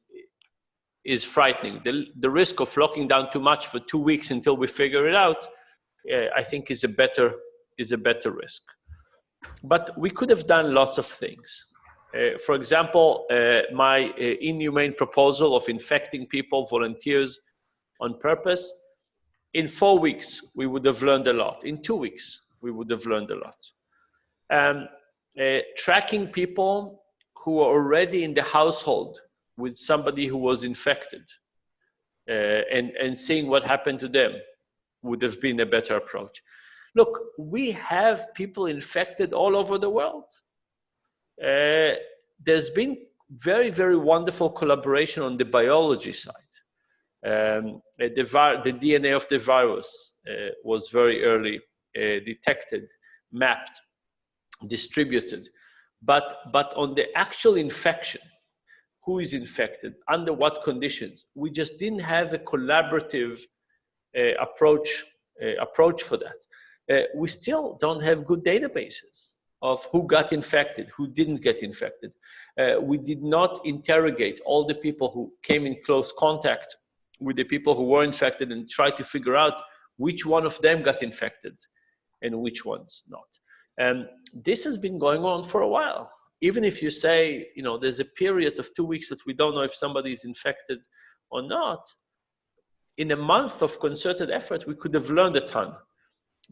frightening. The risk of locking down too much for 2 weeks until we figure it out, I think is a better risk. But we could have done lots of things. For example, my inhumane proposal of infecting people, volunteers, on purpose, in 4 weeks, we would have learned a lot. In 2 weeks, we would have learned a lot. Tracking people who are already in the household with somebody who was infected and seeing what happened to them would have been a better approach. Look, we have people infected all over the world. There's been very, very wonderful collaboration on the biology side. The DNA of the virus was very early detected, mapped, distributed. But on the actual infection, who is infected, under what conditions, we just didn't have a collaborative approach for that. We still don't have good databases of who got infected, who didn't get infected. We did not interrogate all the people who came in close contact with the people who were infected and try to figure out which one of them got infected and which ones not. And this has been going on for a while. Even if you say, you know, there's a period of 2 weeks that we don't know if somebody is infected or not, in a month of concerted effort, we could have learned a ton.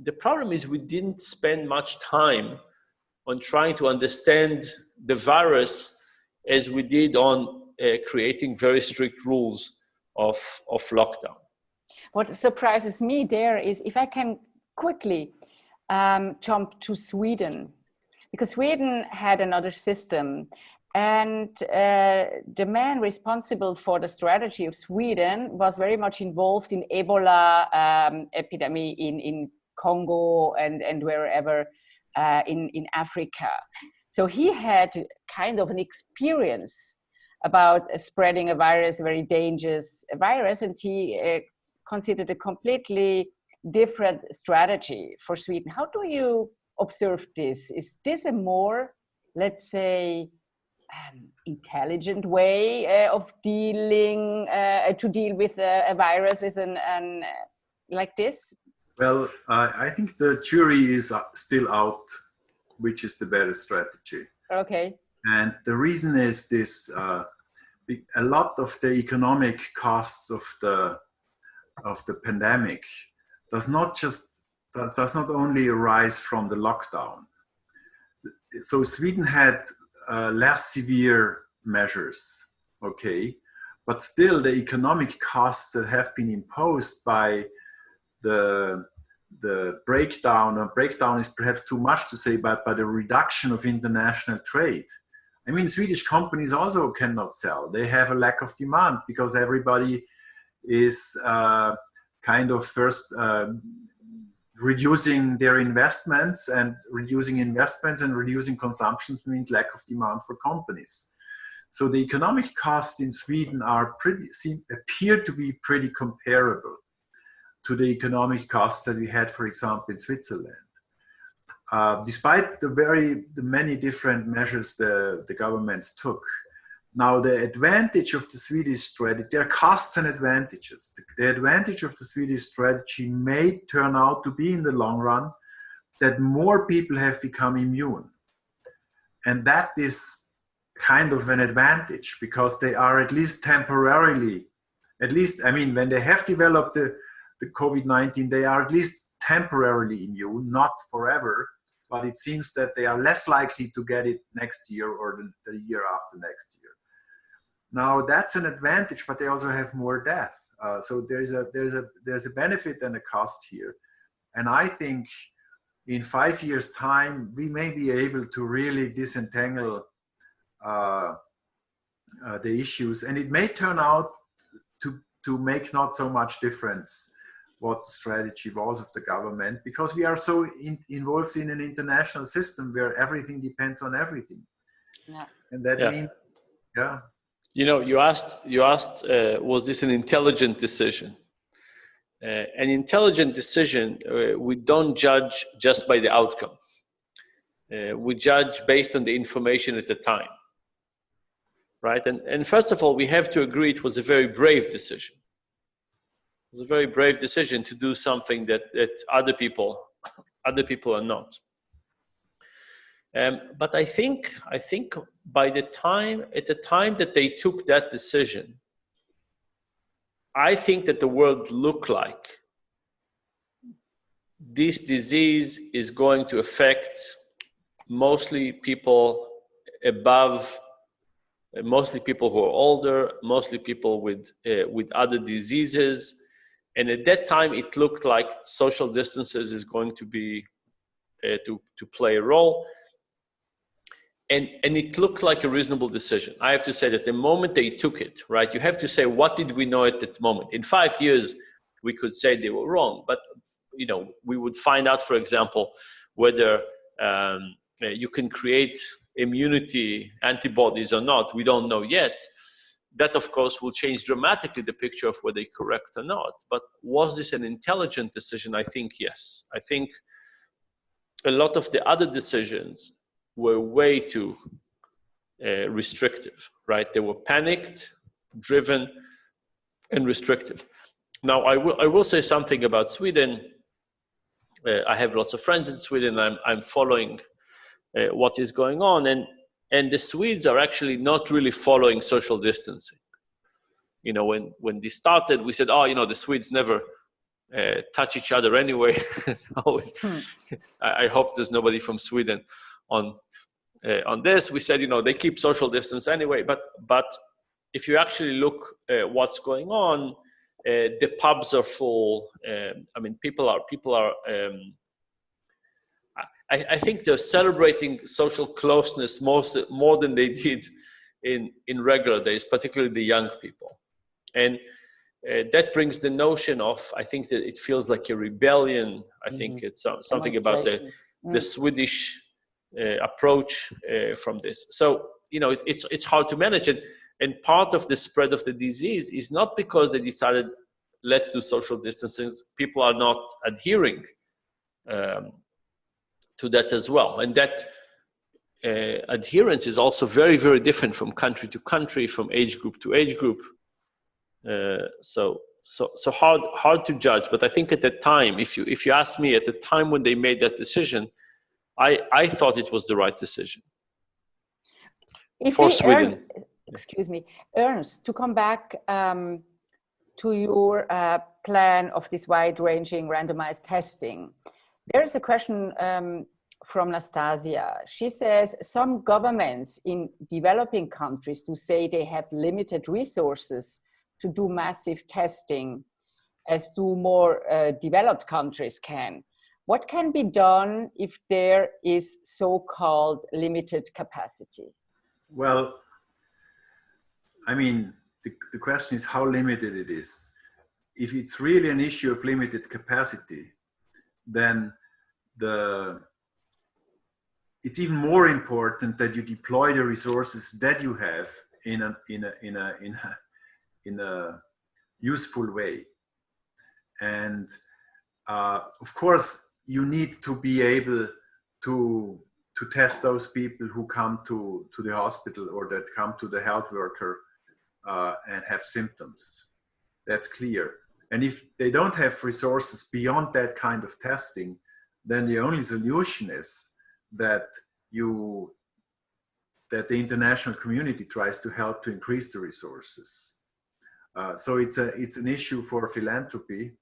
The problem is we didn't spend much time on trying to understand the virus as we did on creating very strict rules of lockdown. What surprises me there is, if I can quickly jump to Sweden, because Sweden had another system, and the man responsible for the strategy of Sweden was very much involved in Ebola epidemic in Congo and wherever in Africa. So he had kind of an experience about spreading a virus, a very dangerous virus, and he considered a completely different strategy for Sweden. How do you observe this? Is this a more, let's say, intelligent way of dealing to deal with a virus with an like this? Well, I think the jury is still out, which is the better strategy. Okay. And the reason is this: a lot of the economic costs of the pandemic does not only arise from the lockdown. So Sweden had less severe measures, okay, but still the economic costs that have been imposed by the breakdown, or breakdown is perhaps too much to say, but by the reduction of international trade. I mean, Swedish companies also cannot sell. They have a lack of demand because everybody is kind of first reducing their investments, and reducing consumptions means lack of demand for companies. So the economic costs in Sweden appear to be pretty comparable to the economic costs that we had, for example, in Switzerland. Despite the many different measures the governments took. Now, the advantage of the Swedish strategy, there are costs and advantages. The advantage of the Swedish strategy may turn out to be, in the long run, that more people have become immune. And that is kind of an advantage, because they are at least temporarily, when they have developed the COVID-19, they are at least temporarily immune, not forever, but it seems that they are less likely to get it next year or the year after next year. Now that's an advantage, but they also have more death. So there's a benefit and a cost here. And I think in 5 years' time, we may be able to really disentangle the issues, and it may turn out to make not so much difference what the strategy was of the government, because we are so involved in an international system where everything depends on everything. Yeah. And that means, yeah. You know, you asked, was this an intelligent decision? An intelligent decision, we don't judge just by the outcome. We judge based on the information at the time, right? And first of all, we have to agree it was a very brave decision. It was a very brave decision to do something that other people are not. But I think at the time that they took that decision, I think that the world looked like this disease is going to affect mostly people mostly people who are older, mostly people with other diseases. And at that time, it looked like social distances is going to be to play a role. And it looked like a reasonable decision. I have to say that the moment they took it, right, you have to say, what did we know at that moment? In 5 years, we could say they were wrong, but you know, we would find out, for example, whether you can create immunity antibodies or not. We don't know yet. That, of course, will change dramatically the picture of whether they're correct or not. But was this an intelligent decision? I think yes. I think a lot of the other decisions were way too restrictive, right? They were panicked, driven, and restrictive. Now, I will say something about Sweden. I have lots of friends in Sweden. I'm following what is going on, and the Swedes are actually not really following social distancing. You know, when this started, we said, oh, you know, the Swedes never touch each other anyway. I hope there's nobody from Sweden on this. We said, you know, they keep social distance anyway. But if you actually look at what's going on, the pubs are full. I mean, people are. I think they're celebrating social closeness more than they did in regular days, particularly the young people. And that brings the notion of, I think that it feels like a rebellion. I think it's something about the Swedish approach from this. So, it's hard to manage it. And part of the spread of the disease is not because they decided, let's do social distancing. People are not adhering to that as well. And that adherence is also very, very different from country to country, from age group to age group. So hard to judge. But I think at that time, if you ask me, at the time when they made that decision, I thought it was the right decision for Sweden. Excuse me, Ernst, to come back to your plan of this wide-ranging randomized testing, there is a question from Nastasia. She says some governments in developing countries do say they have limited resources to do massive testing, as do more developed countries can. What can be done if there is so-called limited capacity? Well, I mean, the question is how limited it is. If it's really an issue of limited capacity, then it's even more important that you deploy the resources that you have in a useful way. And of course, you need to be able to test those people who come to the hospital or that come to the health worker and have symptoms. That's clear. And if they don't have resources beyond that kind of testing, then the only solution is that the international community tries to help to increase the resources. So it's an issue for philanthropy.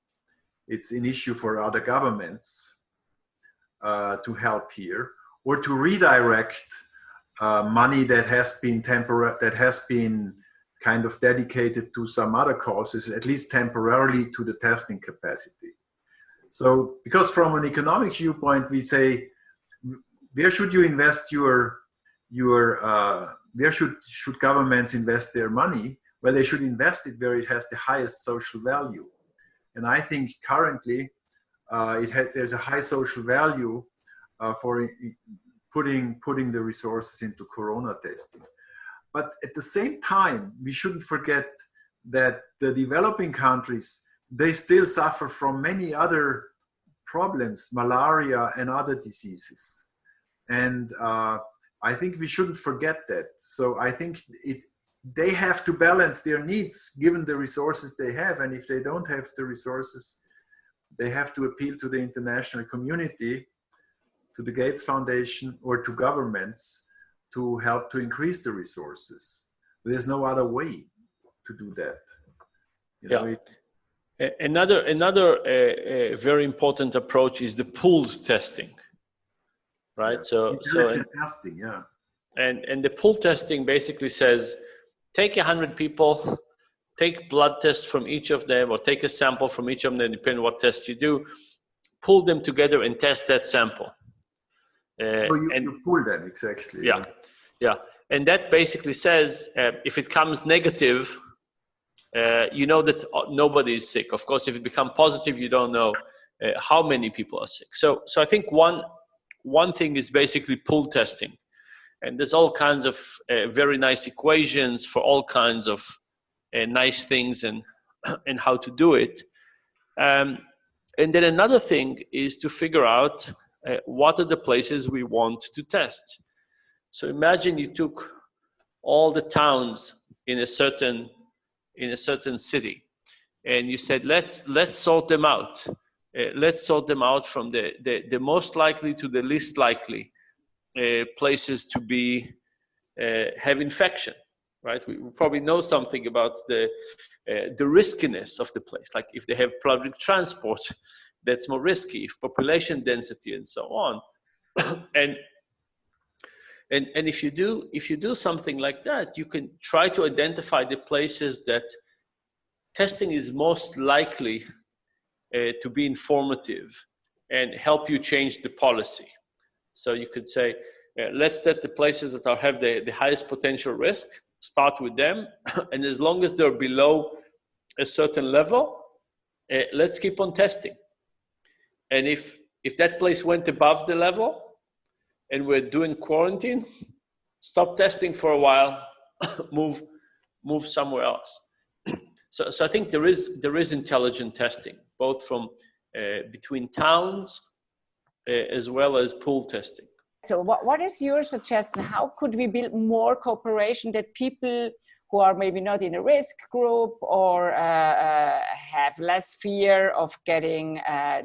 It's an issue for other governments to help here, or to redirect money that has been kind of dedicated to some other causes, at least temporarily, to the testing capacity. So, because from an economic viewpoint, we say, where should you invest where should governments invest their money? Well, they should invest it where it has the highest social value. And I think currently there's a high social value for putting the resources into corona testing. But at the same time, we shouldn't forget that the developing countries, they still suffer from many other problems, malaria and other diseases. And I think we shouldn't forget that. So I think they have to balance their needs given the resources they have. And if they don't have the resources, they have to appeal to the international community, to the Gates Foundation, or to governments to help to increase the resources. There's no other way to do that. Another very important approach is the pooled testing, right? Yeah. Testing, yeah. And the pool testing basically says, take 100 people, take blood tests from each of them, or take a sample from each of them, depending on what test you do, pull them together and test that sample. You pull them, exactly. Yeah. And that basically says, if it comes negative, you know that nobody is sick. Of course, if it becomes positive, you don't know how many people are sick. So I think one thing is basically pool testing. And there's all kinds of very nice equations for all kinds of nice things and how to do it. And then another thing is to figure out what are the places we want to test. So imagine you took all the towns in a certain city, and you said, let's sort them out. Let's sort them out from the most likely to the least likely places to be have infection, right? We probably know something about the riskiness of the place. Like if they have public transport, that's more risky. If population density and so on, and if you do something like that, you can try to identify the places that testing is most likely to be informative and help you change the policy. So you could say, let's set the places that have the highest potential risk, start with them, and as long as they're below a certain level, let's keep on testing. And if that place went above the level and we're doing quarantine, stop testing for a while, move somewhere else. So I think there is intelligent testing, both from between towns as well as pool testing. So what is your suggestion? How could we build more cooperation that people who are maybe not in a risk group or have less fear of getting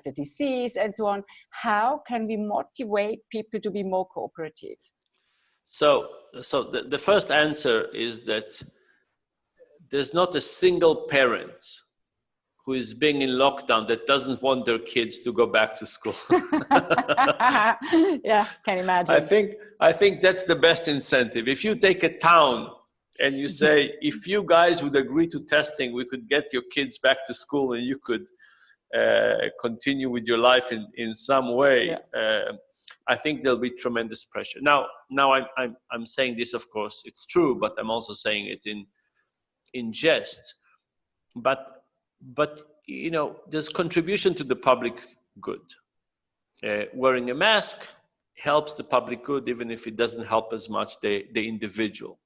the disease and so on, how can we motivate people to be more cooperative? So the first answer is that there's not a single parent who is being in lockdown that doesn't want their kids to go back to school. Yeah, can imagine. I think that's the best incentive. If you take a town and you say, if you guys would agree to testing, we could get your kids back to school and you could continue with your life in some way. Yeah. I think there'll be tremendous pressure. Now I'm saying this, of course, it's true, but I'm also saying it in jest. But you know, there's contribution to the public good. Wearing a mask helps the public good, even if it doesn't help as much the individual.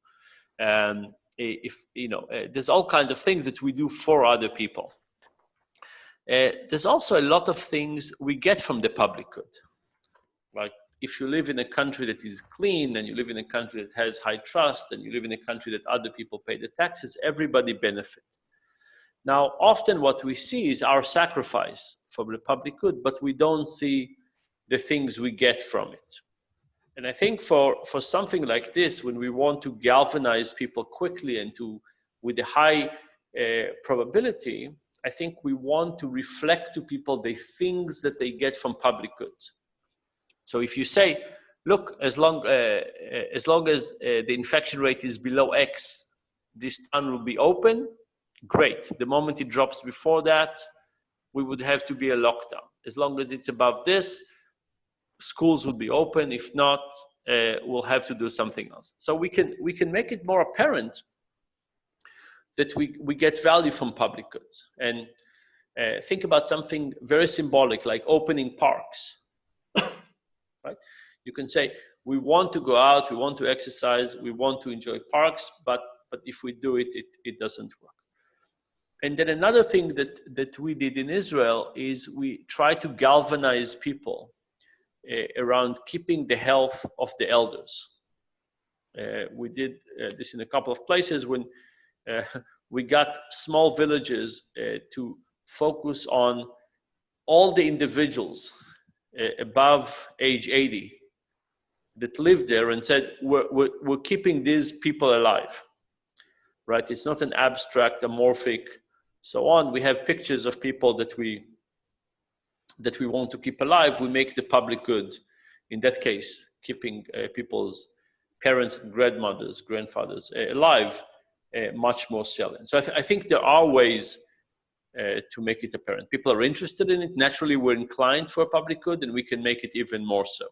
If you know, there's all kinds of things that we do for other people. There's also a lot of things we get from the public good. Like if you live in a country that is clean, and you live in a country that has high trust, and you live in a country that other people pay the taxes, everybody benefits. Now, often what we see is our sacrifice for the public good, but we don't see the things we get from it. And I think for something like this, when we want to galvanize people quickly and with a high probability, I think we want to reflect to people the things that they get from public goods. So if you say, look, as long as the infection rate is below X, this town will be open, great. The moment it drops before that, we would have to be a lockdown. As long as it's above this, schools will be open. If not, we'll have to do something else. So we can make it more apparent that we get value from public goods. And think about something very symbolic, like opening parks. Right? You can say, we want to go out, we want to exercise, we want to enjoy parks, but if we do it, it doesn't work. And then another thing that we did in Israel is we try to galvanize people around keeping the health of the elders. We did this in a couple of places when we got small villages to focus on all the individuals above age 80 that lived there and said, we're keeping these people alive, right? It's not an abstract, amorphic, so on. We have pictures of people that we want to keep alive. We make the public good, in that case, keeping people's parents and grandmothers, grandfathers alive, much more salient. So I think there are ways to make it apparent. People are interested in it. Naturally, we're inclined for public good, and we can make it even more so.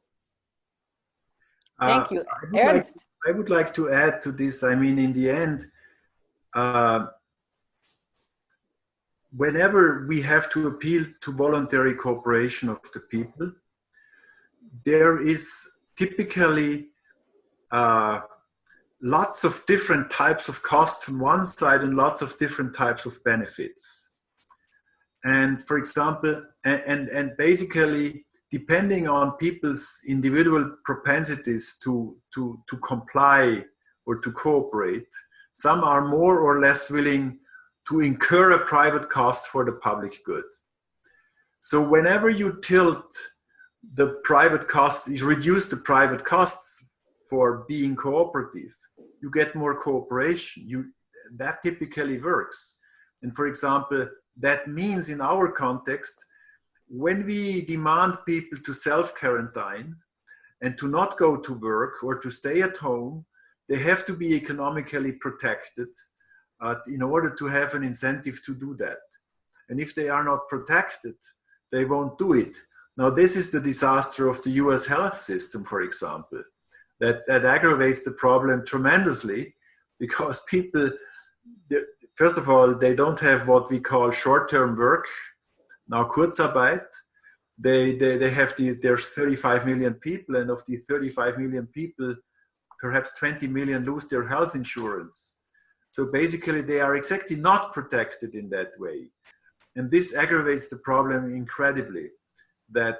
Thank you. I would like to add to this. I mean, in the end, whenever we have to appeal to voluntary cooperation of the people, there is typically lots of different types of costs on one side and lots of different types of benefits. And for example, and basically, depending on people's individual propensities to comply or to cooperate, some are more or less willing to incur a private cost for the public good. So whenever you tilt the private costs, you reduce the private costs for being cooperative, you get more cooperation. That typically works. And for example, that means in our context, when we demand people to self-quarantine and to not go to work or to stay at home, they have to be economically protected in order to have an incentive to do that. And if they are not protected, they won't do it. Now, this is the disaster of the US health system, for example, that aggravates the problem tremendously, because people, first of all, they don't have what we call short-term work, now Kurzarbeit. They have there's 35 million people, and of the 35 million people, perhaps 20 million lose their health insurance. So basically, they are exactly not protected in that way. And this aggravates the problem incredibly, that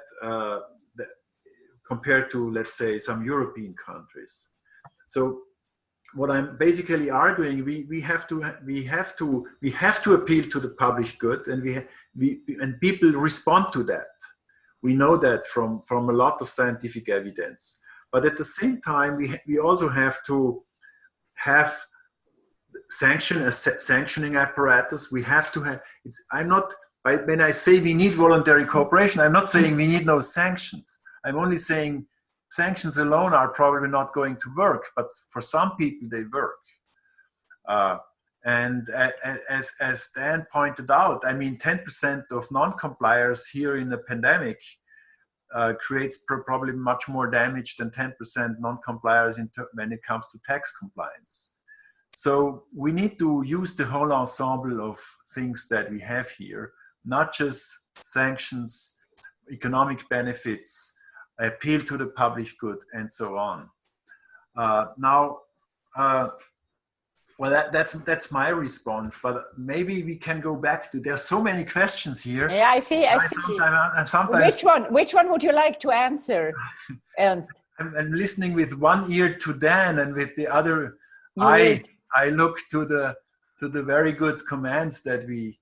compared to, let's say, some European countries. So what I'm basically arguing, we have to appeal to the public good, and people respond to that. We know that from a lot of scientific evidence. But at the same time, we also have to have sanctioning apparatus. We have to have. When I say we need voluntary cooperation, I'm not saying we need no sanctions. I'm only saying sanctions alone are probably not going to work, but for some people they work. And as Dan pointed out, I mean, 10% of non-compliers here in a pandemic creates probably much more damage than 10% non-compliers when it comes to tax compliance. So we need to use the whole ensemble of things that we have here, not just sanctions, economic benefits, appeal to the public good, and so on. Well, that's my response, but maybe we can go back to, there's so many questions here. Yeah, I see. Sometimes Which one would you like to answer, Ernst? I'm listening with one ear to Dan, and with the other I look to the very good commands that we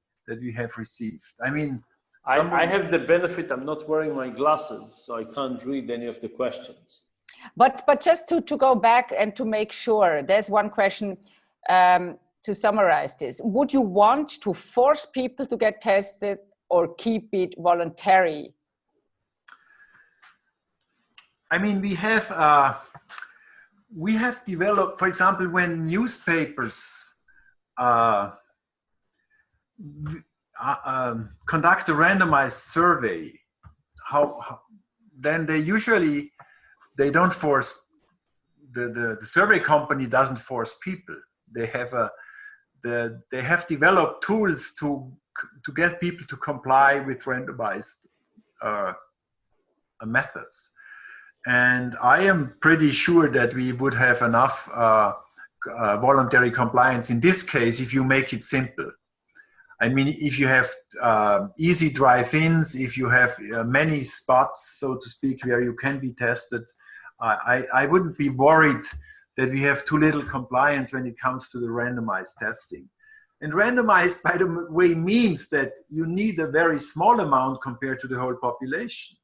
have received. I mean, I have the benefit, I'm not wearing my glasses, so I can't read any of the questions. But just to go back and to make sure, there's one question to summarize this. Would you want to force people to get tested or keep it voluntary? I mean, we have developed, for example, when newspapers conduct a randomized survey, then they don't force, the survey company doesn't force people. They have developed tools to get people to comply with randomized methods. And I am pretty sure that we would have enough voluntary compliance in this case if you make it simple. I mean, if you have easy drive-ins, if you have many spots, so to speak, where you can be tested, I wouldn't be worried that we have too little compliance when it comes to the randomized testing. And randomized, by the way, means that you need a very small amount compared to the whole population.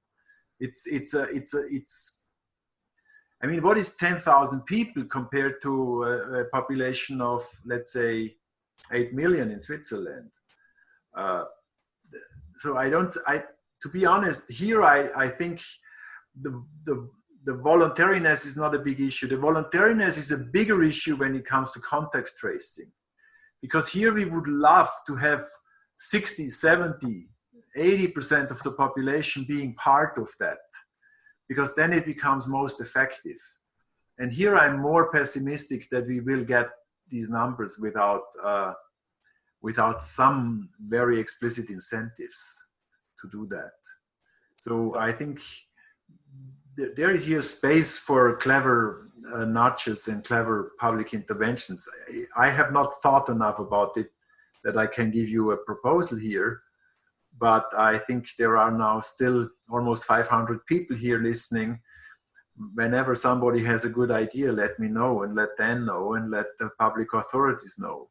I mean, what is 10,000 people compared to a population of, let's say, 8 million in Switzerland? So to be honest, here I think the voluntariness is not a big issue. The voluntariness is a bigger issue when it comes to contact tracing. Because here we would love to have 60, 70, 80% of the population being part of that, because then it becomes most effective. And here I'm more pessimistic that we will get these numbers without some very explicit incentives to do that. So I think there is here space for clever notches and clever public interventions. I have not thought enough about it that I can give you a proposal here, but I think there are now still almost 500 people here listening. Whenever somebody has a good idea, let me know, and let Dan know, and let the public authorities know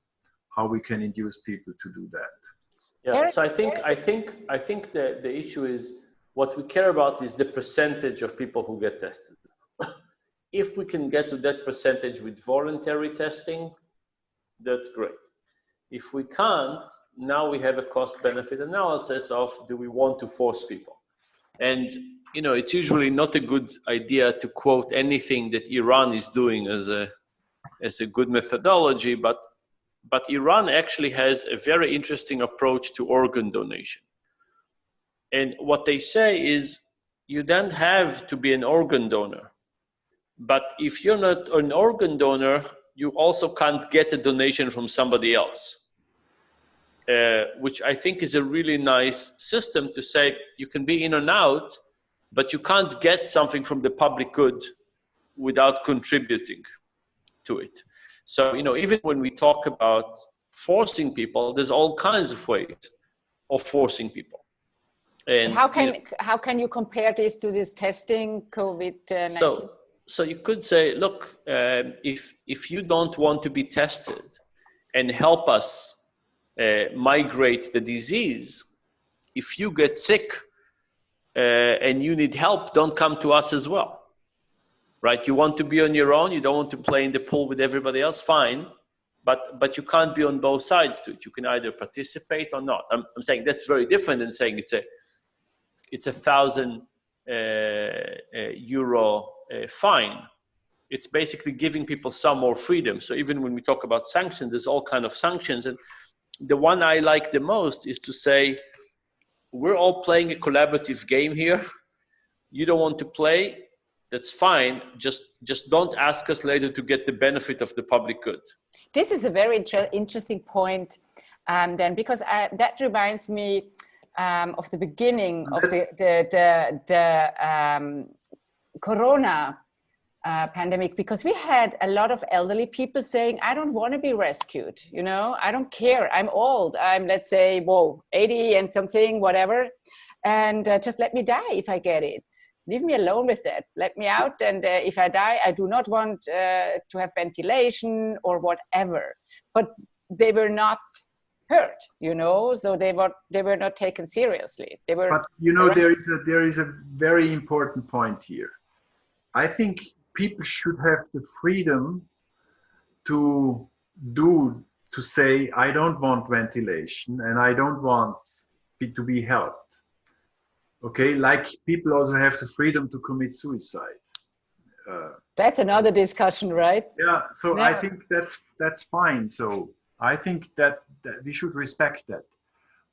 how we can induce people to do that. Yeah, so I think the issue is, what we care about is the percentage of people who get tested. If we can get to that percentage with voluntary testing, that's great. If we can't, now we have a cost-benefit analysis of, do we want to force people? And you know, it's usually not a good idea to quote anything that Iran is doing as a good methodology, but Iran actually has a very interesting approach to organ donation. And what they say is, you don't have to be an organ donor. But if you're not an organ donor, you also can't get a donation from somebody else. which I think is a really nice system to say you can be in and out, but you can't get something from the public good without contributing to it. So, even when we talk about forcing people, there's all kinds of ways of forcing people. And how can you compare this to this testing COVID-19? So you could say, look, if you don't want to be tested and help us migrate the disease, if you get sick and you need help, don't come to us as well, right? You want to be on your own, you don't want to play in the pool with everybody else, fine, but you can't be on both sides to it. You can either participate or not. I'm saying that's very different than saying it's €1,000 fine. It's basically giving people some more freedom. So even when we talk about sanctions, there's all kinds of sanctions. And the one I like the most is to say, we're all playing a collaborative game here. You don't want to play, that's fine. Just don't ask us later to get the benefit of the public good. This is a very interesting point, then, because that reminds me of the beginning of the Corona pandemic, because we had a lot of elderly people saying, I don't want to be rescued, I don't care, I'm old, I'm, let's say, 80 and something, whatever, and just let me die if I get it. Leave me alone with that. Let me out, and if I die, I do not want to have ventilation or whatever. But they were not hurt, so they were not taken seriously. They were. But there is a very important point here. I think people should have the freedom to say, I don't want ventilation and I don't want to be helped. Okay, like people also have the freedom to commit suicide. That's another discussion, right? Yeah, so yeah. I think that's fine. So I think that we should respect that.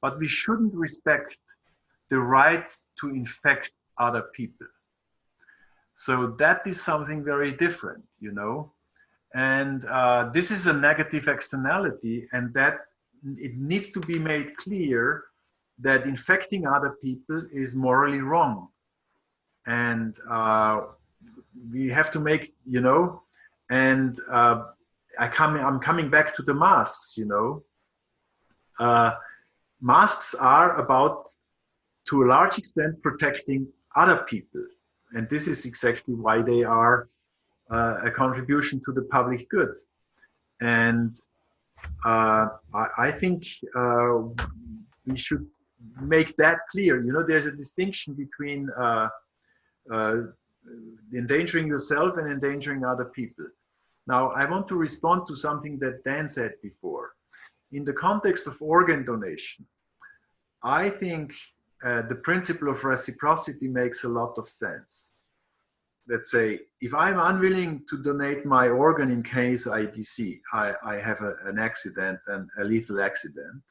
But we shouldn't respect the right to infect other people. So that is something very different, And this is a negative externality, and that it needs to be made clear that infecting other people is morally wrong. And we have to make, and I'm coming back to the masks, Masks are about, to a large extent, protecting other people. And this is exactly why they are a contribution to the public good. And I think we should make that clear. There's a distinction between endangering yourself and endangering other people. Now, I want to respond to something that Dan said before. In the context of organ donation, I think the principle of reciprocity makes a lot of sense. Let's say, if I'm unwilling to donate my organ in case I have an accident, and a lethal accident,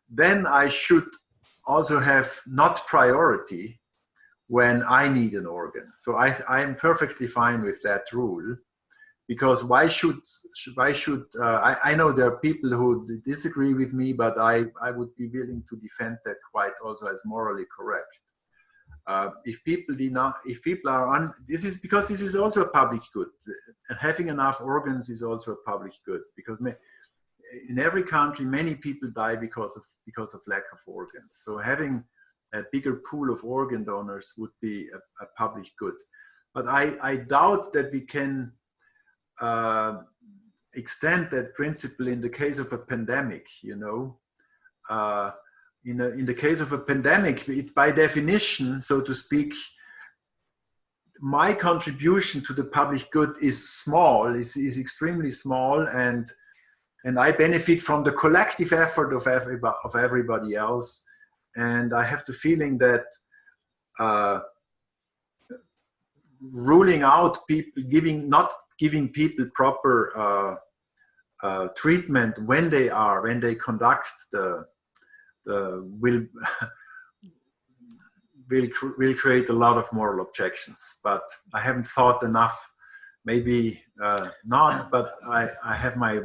then I should also have not priority when I need an organ. So I'm perfectly fine with that rule, because why should I know there are people who disagree with me, but I would be willing to defend that quite also as morally correct. If people are this is because this is also a public good, and having enough organs is also a public good, because in every country many people die because of lack of organs. So having a bigger pool of organ donors would be a public good. But I doubt that we can extend that principle in the case of a pandemic. In the case of a pandemic, by definition, so to speak, my contribution to the public good is small, is extremely small, and I benefit from the collective effort of everybody else. And I have the feeling that ruling out people, not giving people proper treatment when they conduct will create a lot of moral objections. But I haven't thought enough. Maybe not, but I have my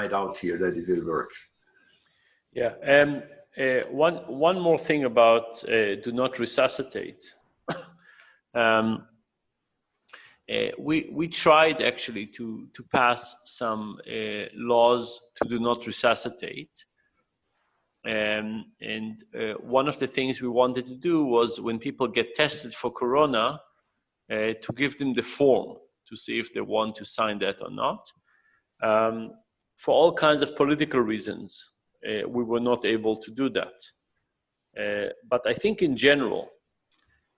doubt here that it will work. Yeah. One more thing about do not resuscitate. We tried actually to pass some laws to do not resuscitate. And one of the things we wanted to do was when people get tested for corona, to give them the form to see if they want to sign that or not. For all kinds of political reasons, we were not able to do that. But I think in general,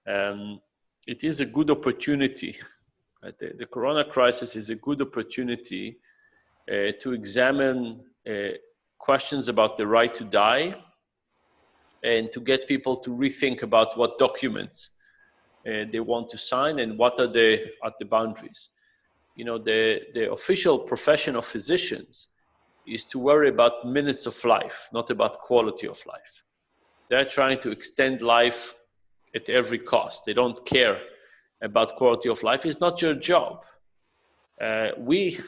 it is a good opportunity. The corona crisis is a good opportunity to examine questions about the right to die and to get people to rethink about what documents they want to sign and what are the boundaries. You know, the official profession of physicians is to worry about minutes of life, not about quality of life. They're trying to extend life at every cost. They don't care about quality of life. It's not your job. We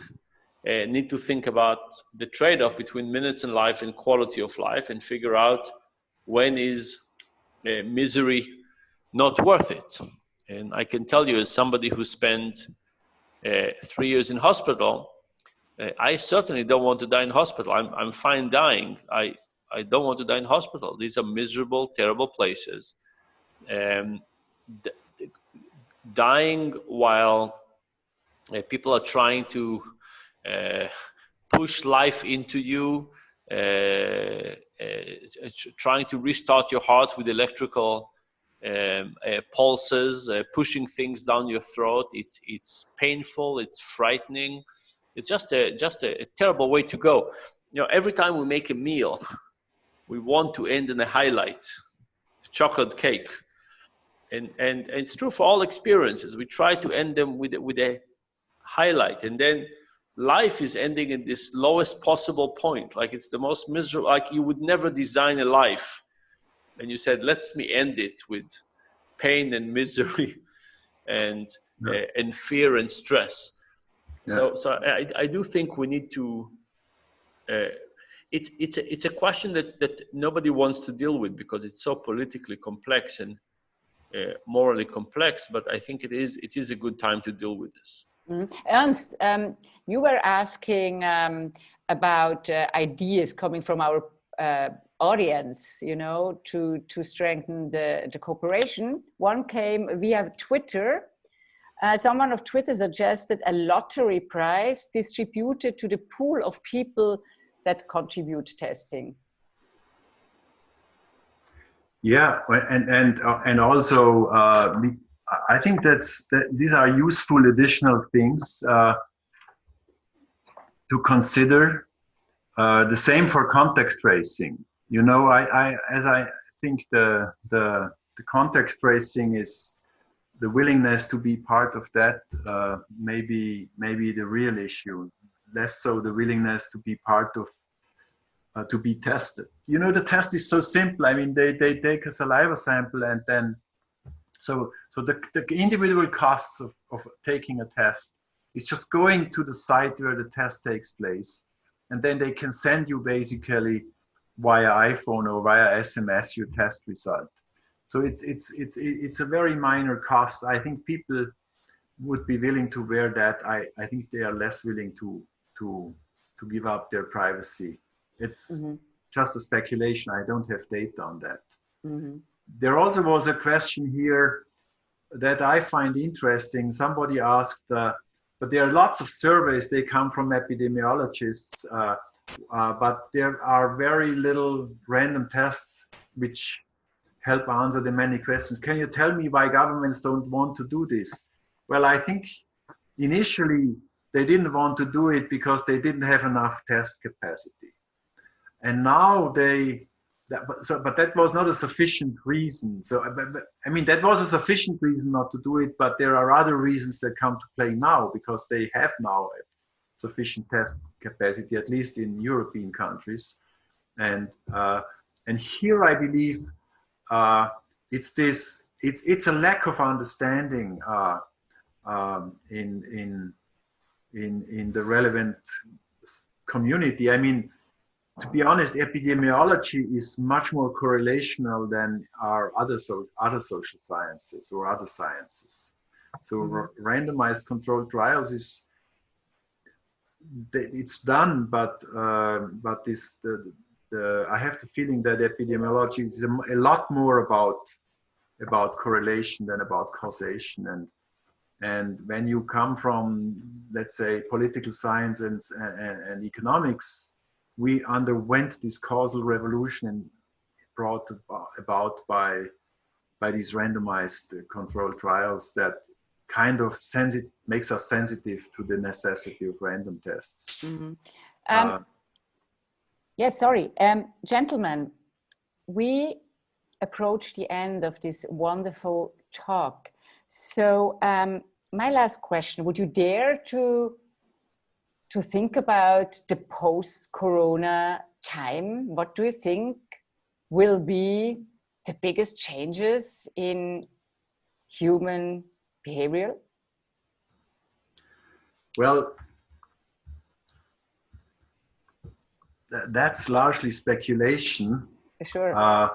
need to think about the trade-off between minutes in life and quality of life and figure out when is misery not worth it. And I can tell you, as somebody who spent 3 years in hospital, I certainly don't want to die in hospital. I'm fine dying. I don't want to die in hospital. These are miserable, terrible places. Dying while people are trying to push life into you, trying to restart your heart with electrical pulses, pushing things down your throat. It's painful. It's frightening. It's just a terrible way to go. You know, every time we make a meal, we want to end in a highlight, chocolate cake, and it's true for all experiences. We try to end them with a highlight, and then life is ending in this lowest possible point, like it's the most miserable. Like you would never design a life, and you said, "Let me end it with pain and misery, and fear and stress." Yeah. So I do think we need to. It's a question that nobody wants to deal with because it's so politically complex and morally complex. But I think it is a good time to deal with this. Mm. Ernst, you were asking about ideas coming from our audience, you know, to strengthen the cooperation. One came via Twitter. Someone of Twitter suggested a lottery prize distributed to the pool of people that contribute testing. Yeah, and also I think these are useful additional things to consider. The same for contact tracing. You know, I think the contact tracing is the willingness to be part of that. Maybe the real issue. Less so the willingness to be part of, to be tested. You know, the test is so simple. I mean, they take a saliva sample and then, so the individual costs of taking a test is just going to the site where the test takes place. And then they can send you basically via iPhone or via SMS your test result. So it's a very minor cost. I think people would be willing to wear that. I think they are less willing to give up their privacy. It's just a speculation. I don't have data on that. There also was a question here that I find interesting. Somebody asked, but there are lots of surveys, they come from epidemiologists, but there are very little random tests which help answer the many questions. Can you tell me why governments don't want to do this? Well, I think initially they didn't want to do it because they didn't have enough test capacity. And now but that was not a sufficient reason. So, I mean, that was a sufficient reason not to do it, but there are other reasons that come to play now because they have now sufficient test capacity, at least in European countries. And here I believe it's a lack of understanding in the relevant community. I mean, to be honest, epidemiology is much more correlational than our other social sciences or other sciences. So randomized controlled trials it's done, but this I have the feeling that epidemiology is a lot more about correlation than about causation. And when you come from, let's say, political science and economics, we underwent this causal revolution brought about by these randomized controlled trials that kind of makes us sensitive to the necessity of random tests. Yes, sorry. Gentlemen, we approach the end of this wonderful talk. So my last question, would you dare to think about the post-corona time? What do you think will be the biggest changes in human behavior? Well, that's largely speculation. Sure.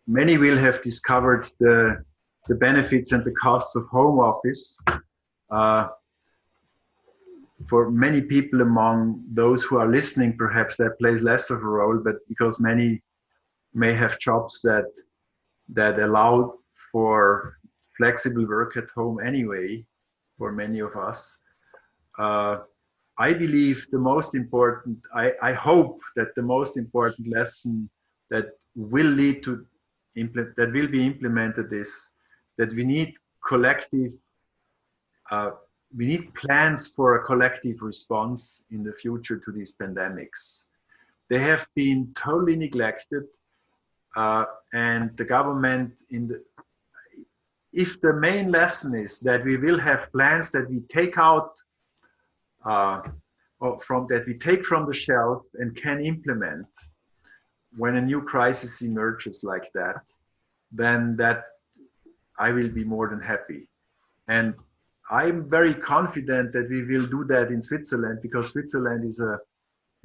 Many will have discovered the benefits and the costs of home office. For many people among those who are listening, perhaps that plays less of a role, but because many may have jobs that allow for flexible work at home anyway, for many of us. I believe the most important, I hope that the most important lesson that will lead to that will be implemented is that we need we need plans for a collective response in the future to these pandemics. They have been totally neglected, and the government if the main lesson is that we will have plans that we take out that we take from the shelf and can implement when a new crisis emerges like that, then I will be more than happy. And I'm very confident that we will do that in Switzerland, because Switzerland is a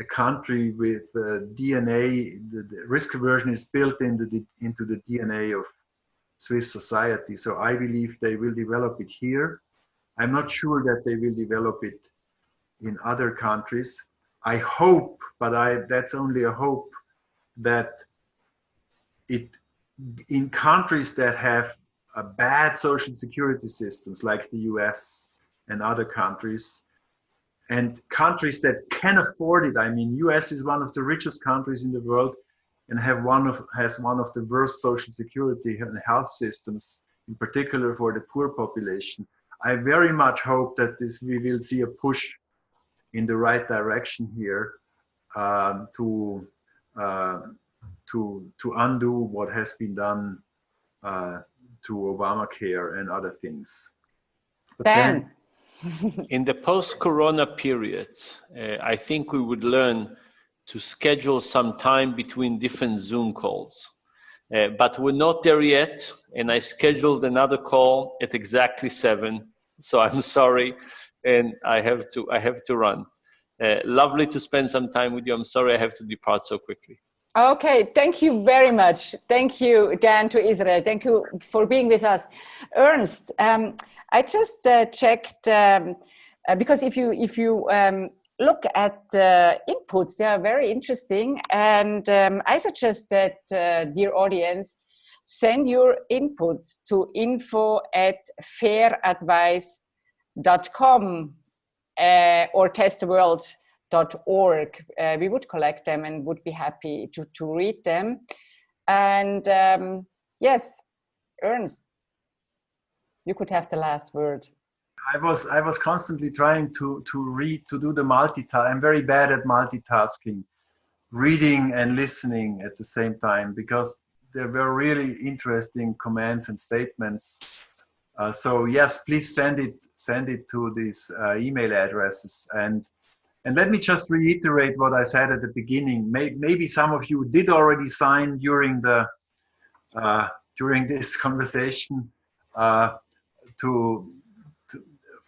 country with DNA, the risk aversion is built into the DNA of Swiss society. So I believe they will develop it here. I'm not sure that they will develop it in other countries. I hope, but that's only a hope, that in countries that have bad social security systems like the US and other countries, and countries that can afford it. I mean, US is one of the richest countries in the world and has one of the worst social security and health systems, in particular for the poor population. I very much hope that we will see a push in the right direction here to undo what has been done to Obamacare and other things. But Dan. In the post-corona period, I think we would learn to schedule some time between different Zoom calls. But we're not there yet, and I scheduled another call at exactly 7. So I'm sorry, and I have to run. Lovely to spend some time with you. I'm sorry I have to depart so quickly. Okay, thank you very much. Thank you, Dan, to Israel. Thank you for being with us. Ernst, I just checked, because if you look at the inputs, they are very interesting. And I suggest that, dear audience, send your inputs to info@fehradvice.com or testtheworld.org. We would collect them and would be happy to read them. And yes, Ernst, you could have the last word. I was constantly trying to do the multitask. I'm very bad at multitasking, reading and listening at the same time, because there were really interesting comments and statements. So yes, please send it to these email addresses. And let me just reiterate what I said at the beginning. Maybe some of you did already sign during this conversation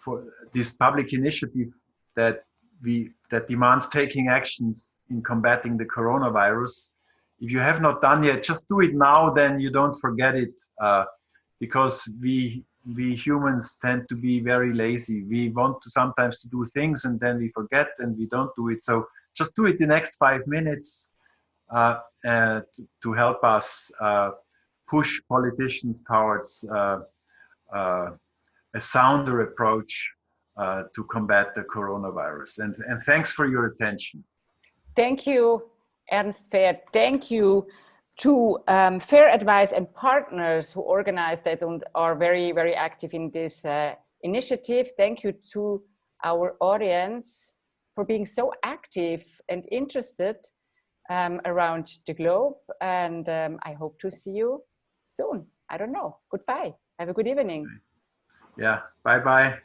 for this public initiative that that demands taking actions in combating the coronavirus. If you have not done yet, just do it now, then you don't forget it, because we humans tend to be very lazy. We want to sometimes to do things and then we forget and we don't do it. So just do it the next 5 minutes to help us push politicians towards a sounder approach to combat the coronavirus. And thanks for your attention. Thank you, Ernst Fehr. Thank you to Fehr Advice and partners who organized that and are very, very active in this initiative. Thank you to our audience for being so active and interested around the globe. And I hope to see you soon. I don't know. Goodbye. Have a good evening. Yeah. Bye-bye.